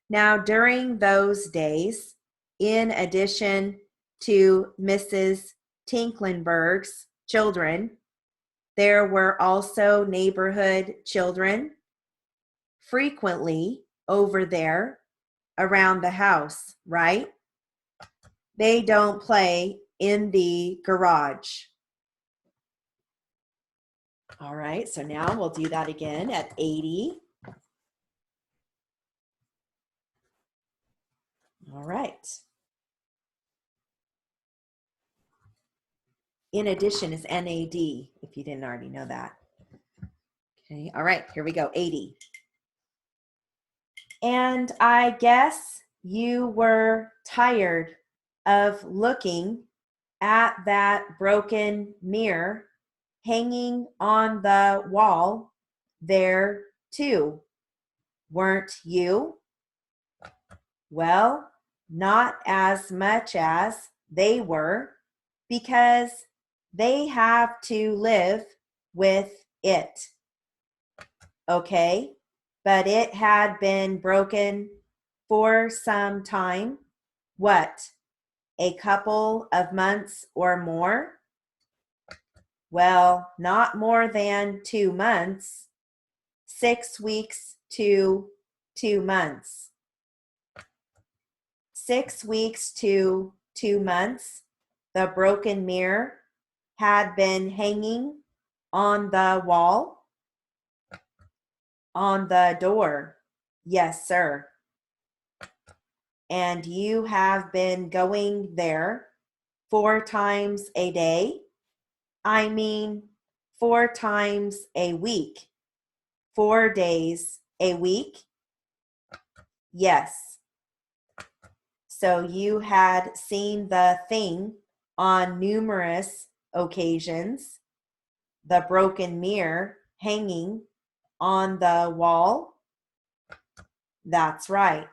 Now, during those days, in addition to Mrs. Tinklenberg's children, there were also neighborhood children frequently over there around the house, right? They don't play in the garage. All right, so now we'll do that again at 80. All right. In addition is NAD, if you didn't already know that. Okay, all right, here we go, 80. And I guess you were tired of looking at that broken mirror hanging on the wall there too, weren't you? Well, not as much as they were, because they have to live with it. Okay, but it had been broken for some time. What, a couple of months or more? Well, not more than 2 months, 6 weeks to 2 months. 6 weeks to 2 months, the broken mirror had been hanging on the wall. On the door, yes, sir. And you have been going there 4 times a day? I mean, 4 times a week. 4 days a week? Yes. So you had seen the thing on numerous occasions, the broken mirror hanging on the wall? That's right.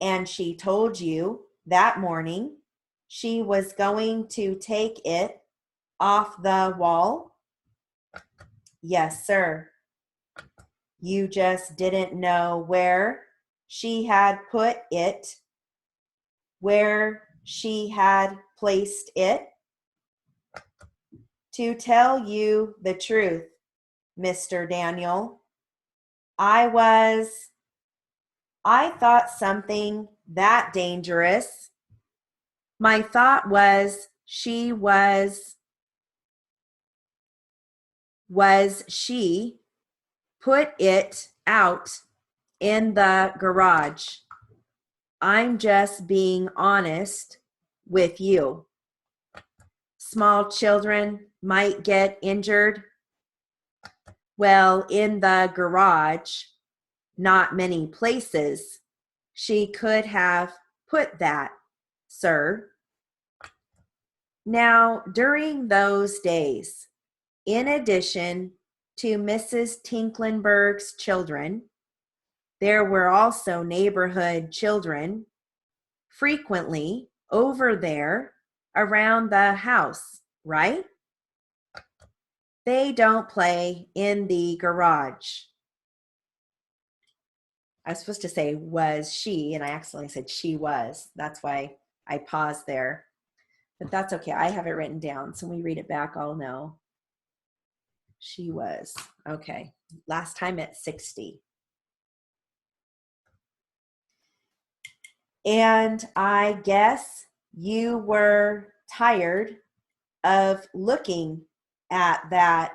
And she told you that morning she was going to take it off the wall? Yes, sir. You just didn't know where she had put it, where she had placed it? To tell you the truth, Mr. Daniel, I thought something that dangerous. My thought was she was was she put it out in the garage. I'm just being honest with you. Small children might get injured. Well, in the garage, not many places she could have put that, sir. Now, during those days, in addition to Mrs. Tinklenberg's children, there were also neighborhood children frequently over there around the house, right? They don't play in the garage. I was supposed to say was she, and I accidentally said she was. That's why I paused there. But that's okay. I have it written down. So when we read it back, I'll know. She was. Okay. Last time at 60. And I guess you were tired of looking at that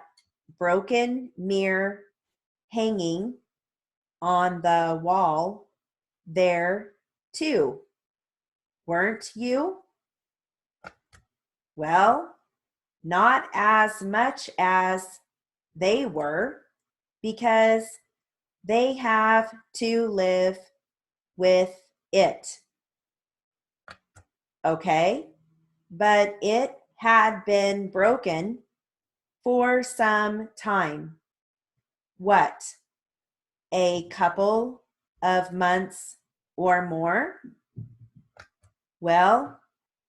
broken mirror hanging on the wall there too, weren't you? Well, not as much as they were, because they have to live with it. Okay? But it had been broken for some time. What? A couple of months or more? Well,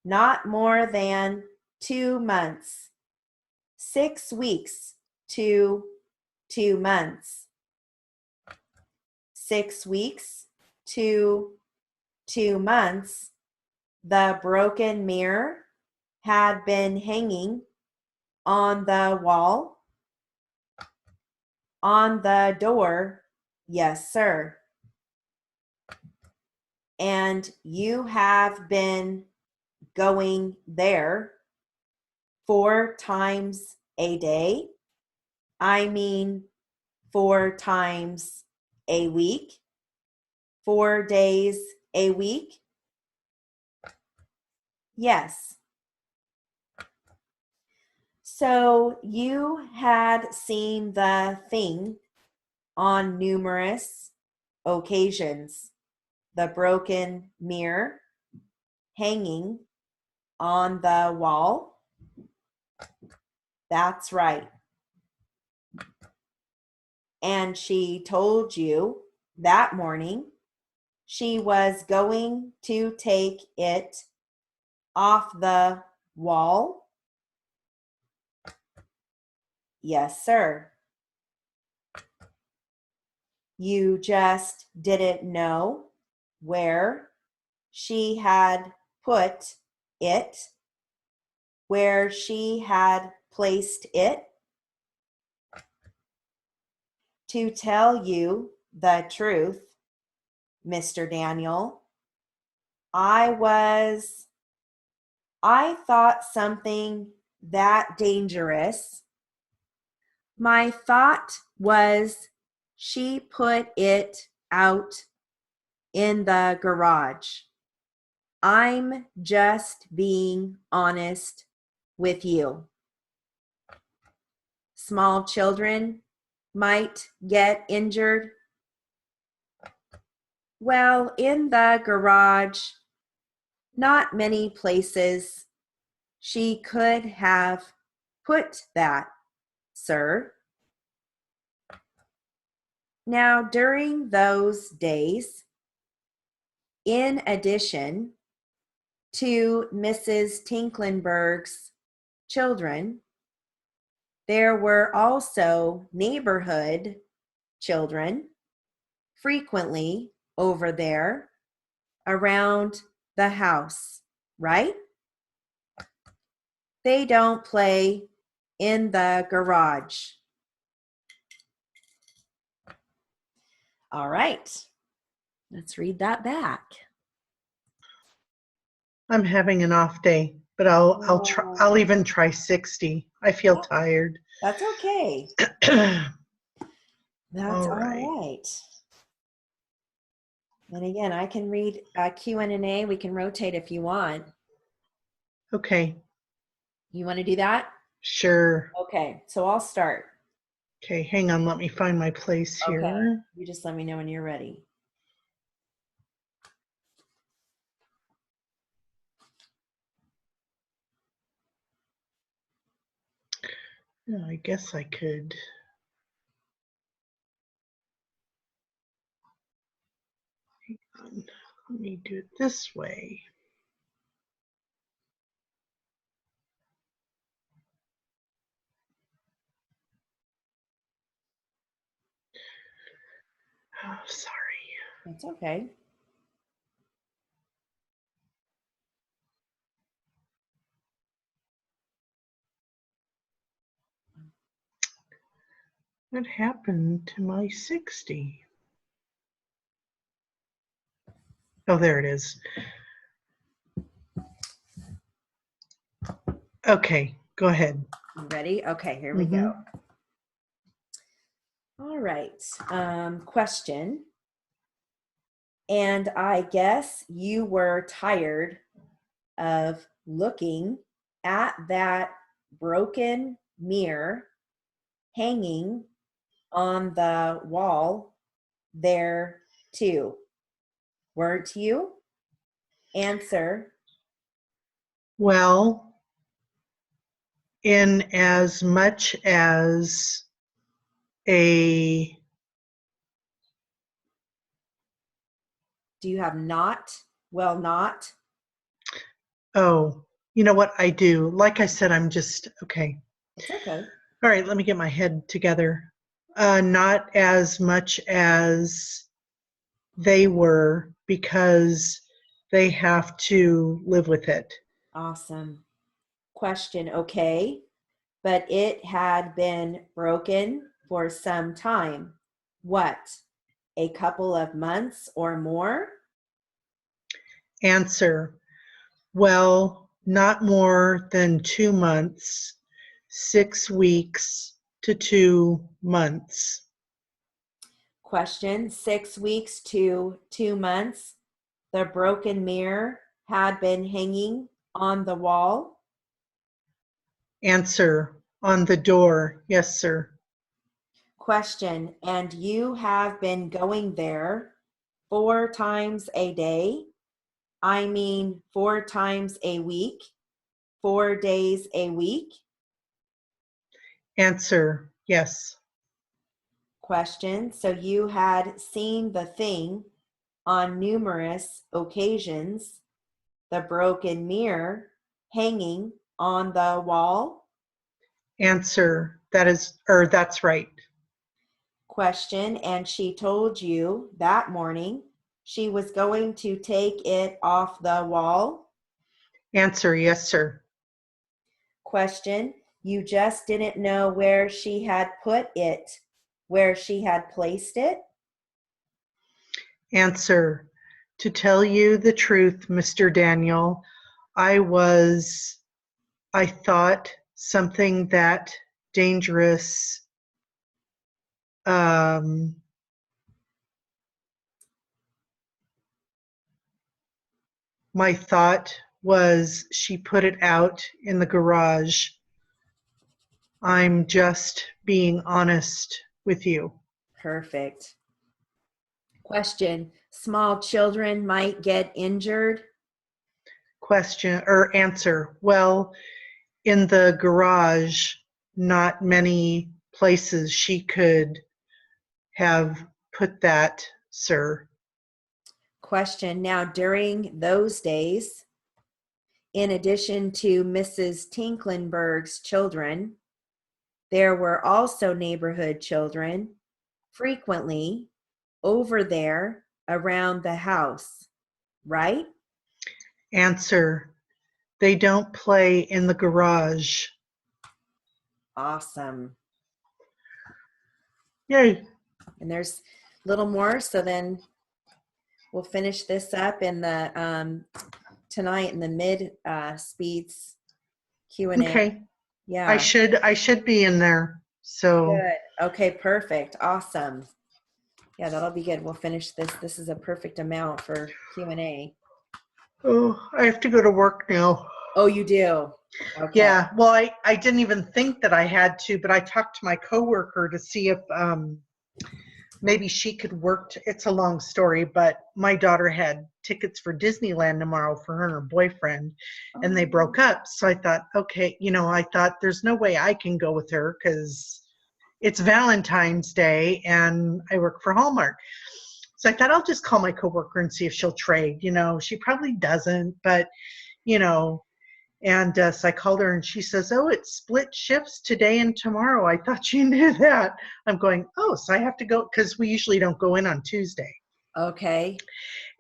not more than 2 months. 6 weeks to 2 months. 6 weeks to 2 months. The broken mirror had been hanging on the wall. On the door, yes, sir. And you have been going there 4 times a day? I mean, 4 times a week? 4 days a week? Yes. So you had seen the thing on numerous occasions, the broken mirror hanging on the wall? That's right. And she told you that morning she was going to take it off the wall? Yes, sir. You just didn't know where she had put it, where she had placed it? To tell you the truth, Mr. Daniel, I thought something that dangerous. My thought was she put it out in the garage. I'm just being honest with you. Small children might get injured. Well, in the garage, not many places she could have put that, sir. Now, during those days, in addition to Mrs. Tinklenberg's children, there were also neighborhood children frequently over there around the house, right? They don't play in the garage. All right, let's read that back. I'm having an off day, but I'll even try 60. I feel tired. That's okay. That's all right. And again, I can read Q&A. We can rotate if you want. Okay. You want to do that? Sure. Okay, so I'll start. Okay, hang on. Let me find my place here. Okay, you just let me know when you're ready. I guess I could. Hang on. Let me do it this way. Oh, sorry. That's okay. What happened to my 60? Oh, there it is. Okay, go ahead. You ready? Okay, here we go. All right. Question. And I guess you were tired of looking at that broken mirror hanging on the wall there too. Weren't you? Answer. Well, in as much as a Do you have not? Well, not. oh, you know what I do? Like I said, I'm just okay. It's okay. All right, let me get my head together. Not as much as they were because they have to live with it. Awesome. Question. Okay. But it had been broken for some time. What? A couple of months or more? Answer. Well, not more than 2 months, 6 weeks to 2 months. Question. 6 weeks to 2 months. The broken mirror had been hanging on the wall. Answer. On the door. Yes, sir. Question. And you have been going there 4 times a day? I mean, 4 times a week? 4 days a week? Answer. Yes. Question. So you had seen the thing on numerous occasions, the broken mirror hanging on the wall? Answer. That's right. Question. And she told you that morning she was going to take it off the wall? Answer. Yes, sir. Question. You just didn't know where she had put it, where she had placed it? Answer. To tell you the truth, Mr. Daniel, I thought something that dangerous. My thought was she put it out in the garage. I'm just being honest with you. Perfect. Question. Small children might get injured? Question or answer. Well, in the garage, not many places she could have put that, sir. Question. Now, during those days, in addition to Mrs. Tinklenberg's children, there were also neighborhood children frequently over there around the house, right? Answer. They don't play in the garage. Awesome. Yay. And there's a little more, so then we'll finish this up in the tonight in the mid speeds Q&A. Okay. Yeah. I should be in there. So Good. Okay, perfect. Awesome. Yeah, that'll be good. We'll finish this. This is a perfect amount for Q&A. oh, I have to go to work now. Oh, you do? Okay. Yeah. Well, I didn't even think that I had to, but I talked to my coworker to see if maybe she could work. It's a long story, but my daughter had tickets for Disneyland tomorrow for her and her boyfriend, and they Oh, broke up. So I thought, okay, I thought there's no way I can go with her because it's Valentine's Day and I work for Hallmark. So I thought I'll just call my coworker and see if she'll trade. She probably doesn't, but you know, and so I called her and she says, oh, it's split shifts today and tomorrow. I thought you knew that. I'm going, oh, so I have to go because we usually don't go in on Tuesday. okay.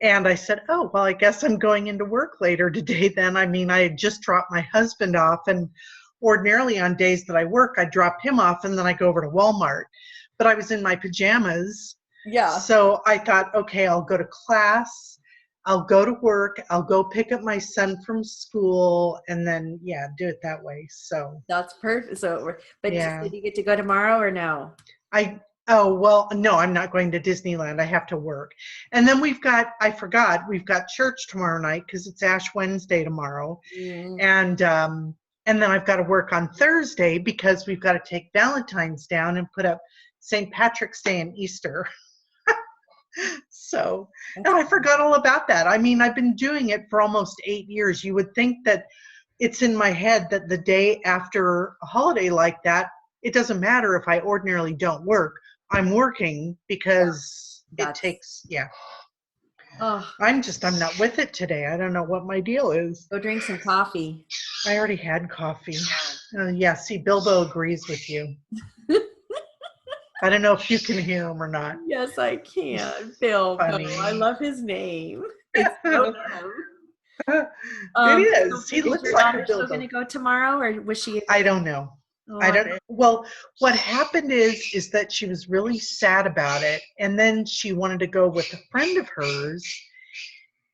And I said, oh, well, I guess I'm going into work later today then. I mean, I had just dropped my husband off, and ordinarily on days that I work, I drop him off and then I go over to Walmart. But I was in my pajamas. Yeah. So I thought, okay, I'll go to class. I'll go to work. I'll go pick up my son from school and then, yeah, do it that way. So, That's perfect. So, but yeah. did you get to go tomorrow or no? Oh, well, no, I'm not going to Disneyland. I have to work. And then I forgot, we've got church tomorrow night because it's Ash Wednesday tomorrow. Mm. And then I've got to work on Thursday because we've got to take Valentine's down and put up St. Patrick's Day and Easter. So, and I forgot all about that. I mean, I've been doing it for almost 8 years. You would think that it's in my head that the day after a holiday like that, it doesn't matter if I ordinarily don't work. I'm working because it takes, yeah. Oh, I'm not with it today. I don't know what my deal is. go drink some coffee. I already had coffee. Yeah, see, Bilbo agrees with you. I don't know if you can hear him or not. Yes, I can. Bill. Funny. I love his name. It's so him. It is. So He is looks your like daughter a still Bilbo. going to go tomorrow, or was she? I don't know. I don't. Well, what happened is that she was really sad about it, and then she wanted to go with a friend of hers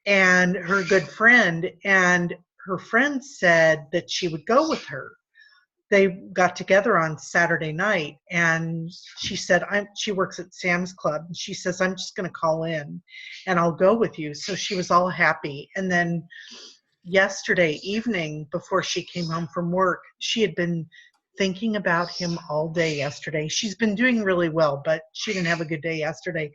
and her good friend, and her friend said that she would go with her. They got together on Saturday night, and she said, she works at Sam's Club, and she says, I'm just going to call in and I'll go with you. So she was all happy. And then yesterday evening, before she came home from work, she had been thinking about him all day yesterday. She's been doing really well, but she didn't have a good day yesterday.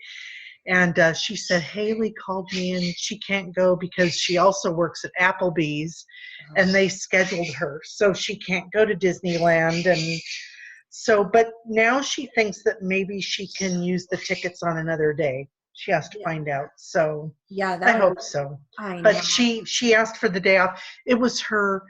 And she said, Haley called me and she can't go because she also works at Applebee's and they scheduled her. So she can't go to Disneyland. And so, but now she thinks that maybe she can use the tickets on another day. She has to find out. So Yeah, I hope so. I know. But she asked for the day off. It was her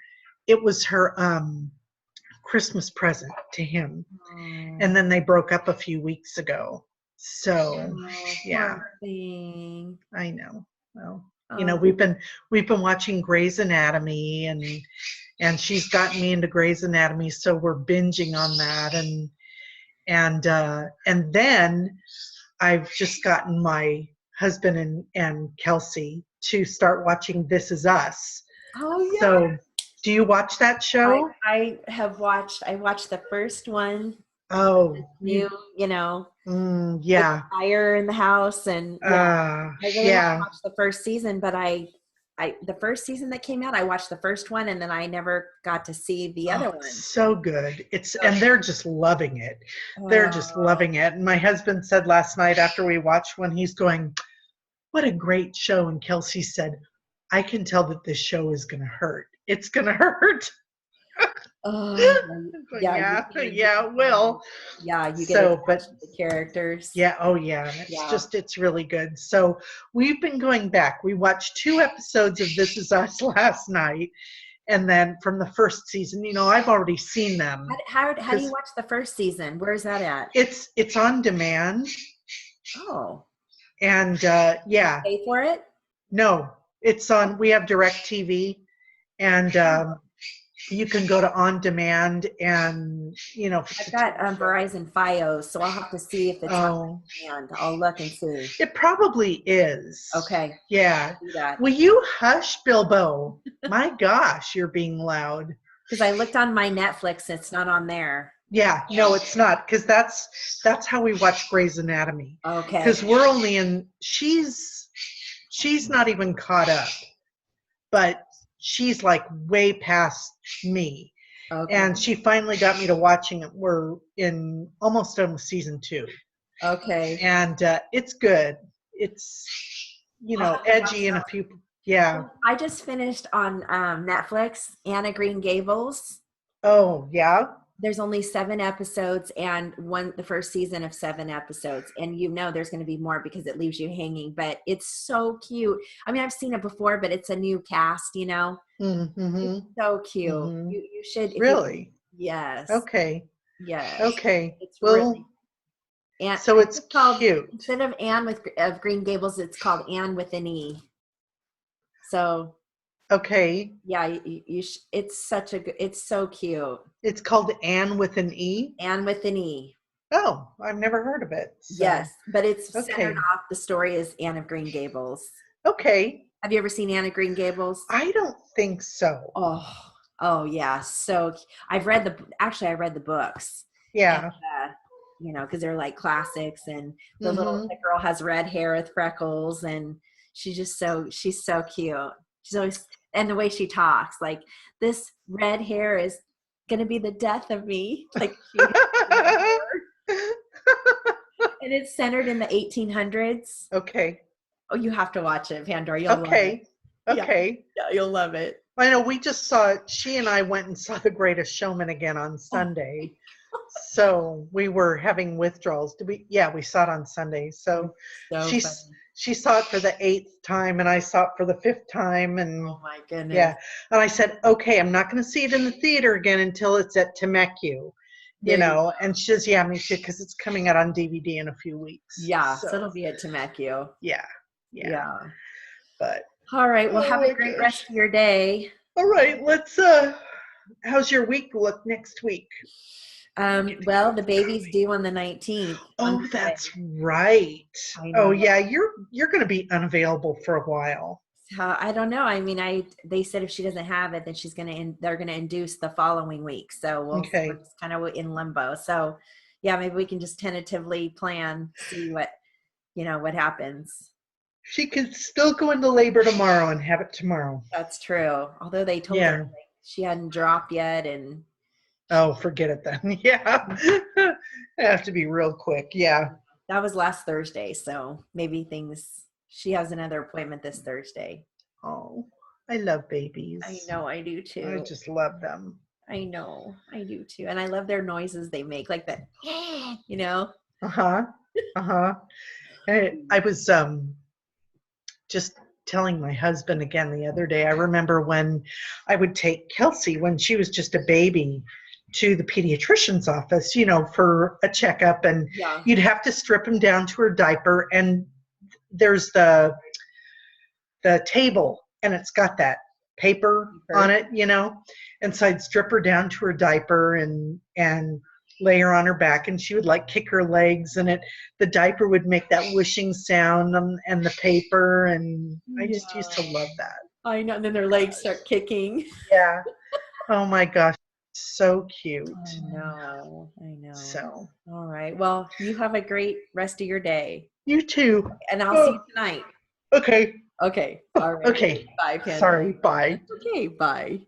Christmas present to him. And then they broke up a few weeks ago. So, yeah. Poor thing. I know. Well, Oh. we've been watching Grey's Anatomy, and she's gotten me into Grey's Anatomy, so we're binging on that, and then I've just gotten my husband and Kelsey to start watching This Is Us. Oh yeah. So, do you watch that show? I watched the first one. Oh, New, yeah. fire in the house, and I really yeah. watched the first season, but the first season that came out, I watched the first one, and then I never got to see the other one. So good. And they're just loving it. They're just loving it. And my husband said last night after we watched one, he's going, what a great show. And Kelsey said, I can tell that this show is going to hurt. It's going to hurt. Yeah, it will. Yeah, you get to watch the characters. Yeah, oh yeah. It's really good. So we've been going back. We watched 2 episodes of This Is Us last night. And then from the first season, I've already seen them. How do you watch the first season? Where's that at? It's on demand. Oh. And yeah. Pay for it? No, it's on. We have DirecTV, and you can go to on demand, and I've got Verizon FiOS, so I'll have to see if it's on demand. I'll look and see. It probably is. Okay. Yeah. Do that. Will you hush, Bilbo? My gosh, you're being loud. Because I looked on my Netflix, it's not on there. Yeah, no, it's not, because that's how we watch Grey's Anatomy. Okay. Because we're only in, she's not even caught up, but she's like way past me. Okay. And she finally got me to watching it. We're in almost done with season 2. Okay. And it's good. It's, edgy and a few, yeah. I just finished on Netflix, Anna Green Gables. Oh, yeah? There's only 7 episodes and the first season of 7 episodes. And there's going to be more because it leaves you hanging, but it's so cute. I mean, I've seen it before, but it's a new cast, Mm-hmm. It's so cute. Mm-hmm. You should. Really? Yes. Okay. Yes. Okay. It's well, really. And so it's called, cute. instead of Anne of Green Gables, it's called Anne with an E. So. Okay. Yeah, it's so cute. It's called Anne with an E? Anne with an E. Oh, I've never heard of it. So. Yes, but it's okay. centered off the story is Anne of Green Gables. Okay. Have you ever seen Anne of Green Gables? I don't think so. Oh yeah. So I read the books. Yeah. And, because they're like classics, and the girl has red hair with freckles, and she's so cute. She's always, and the way she talks, like, this red hair is gonna be the death of me. Like, and it's centered in the 1800s. Okay. Oh, you have to watch it, Pandora. You'll love it. Okay. Yeah, you'll love it. I know we just saw it. She and I went and saw The Greatest Showman again on Sunday. So we were having withdrawals. Yeah, we saw it on Sunday. So she saw it for the 8th time, and I saw it for the 5th time. And oh my goodness. Yeah. And I said, okay, I'm not going to see it in the theater again until it's at Temecula, and she says, yeah, me too, because it's coming out on DVD in a few weeks. Yeah. So it'll be at Temecula. Yeah. But. All right. Well, have a great rest of your day. All right. Let's, how's your week look next week? Well, the baby's due on the 19th. Oh, that's right. Oh, yeah. You're going to be unavailable for a while. I don't know. I mean, they said if she doesn't have it, then they're going to induce the following week. So we're just kind of in limbo. So yeah, maybe we can just tentatively plan, see what happens. She could still go into labor tomorrow and have it tomorrow. That's true. Although they told her she hadn't dropped yet, and. Oh, forget it then. Yeah. I have to be real quick. Yeah. That was last Thursday. So maybe she has another appointment this Thursday. Oh, I love babies. I know, I do too. I just love them. I know, I do too. And I love their noises they make, like that, Uh-huh. Uh-huh. I was just telling my husband again the other day, I remember when I would take Kelsey when she was just a baby to the pediatrician's office, for a checkup, and you'd have to strip him down to her diaper, and there's the table, and it's got that paper on it, and so I'd strip her down to her diaper and lay her on her back, and she would like kick her legs, and the diaper would make that whooshing sound, and the paper, and I just used to love that. I know, and then their legs start kicking. Yeah. Oh my gosh. So cute. I know. So. All right. Well, you have a great rest of your day. You too. And I'll see you tonight. Okay. Okay. All right. Okay. Bye, Panda. Sorry. Bye. Okay. Bye.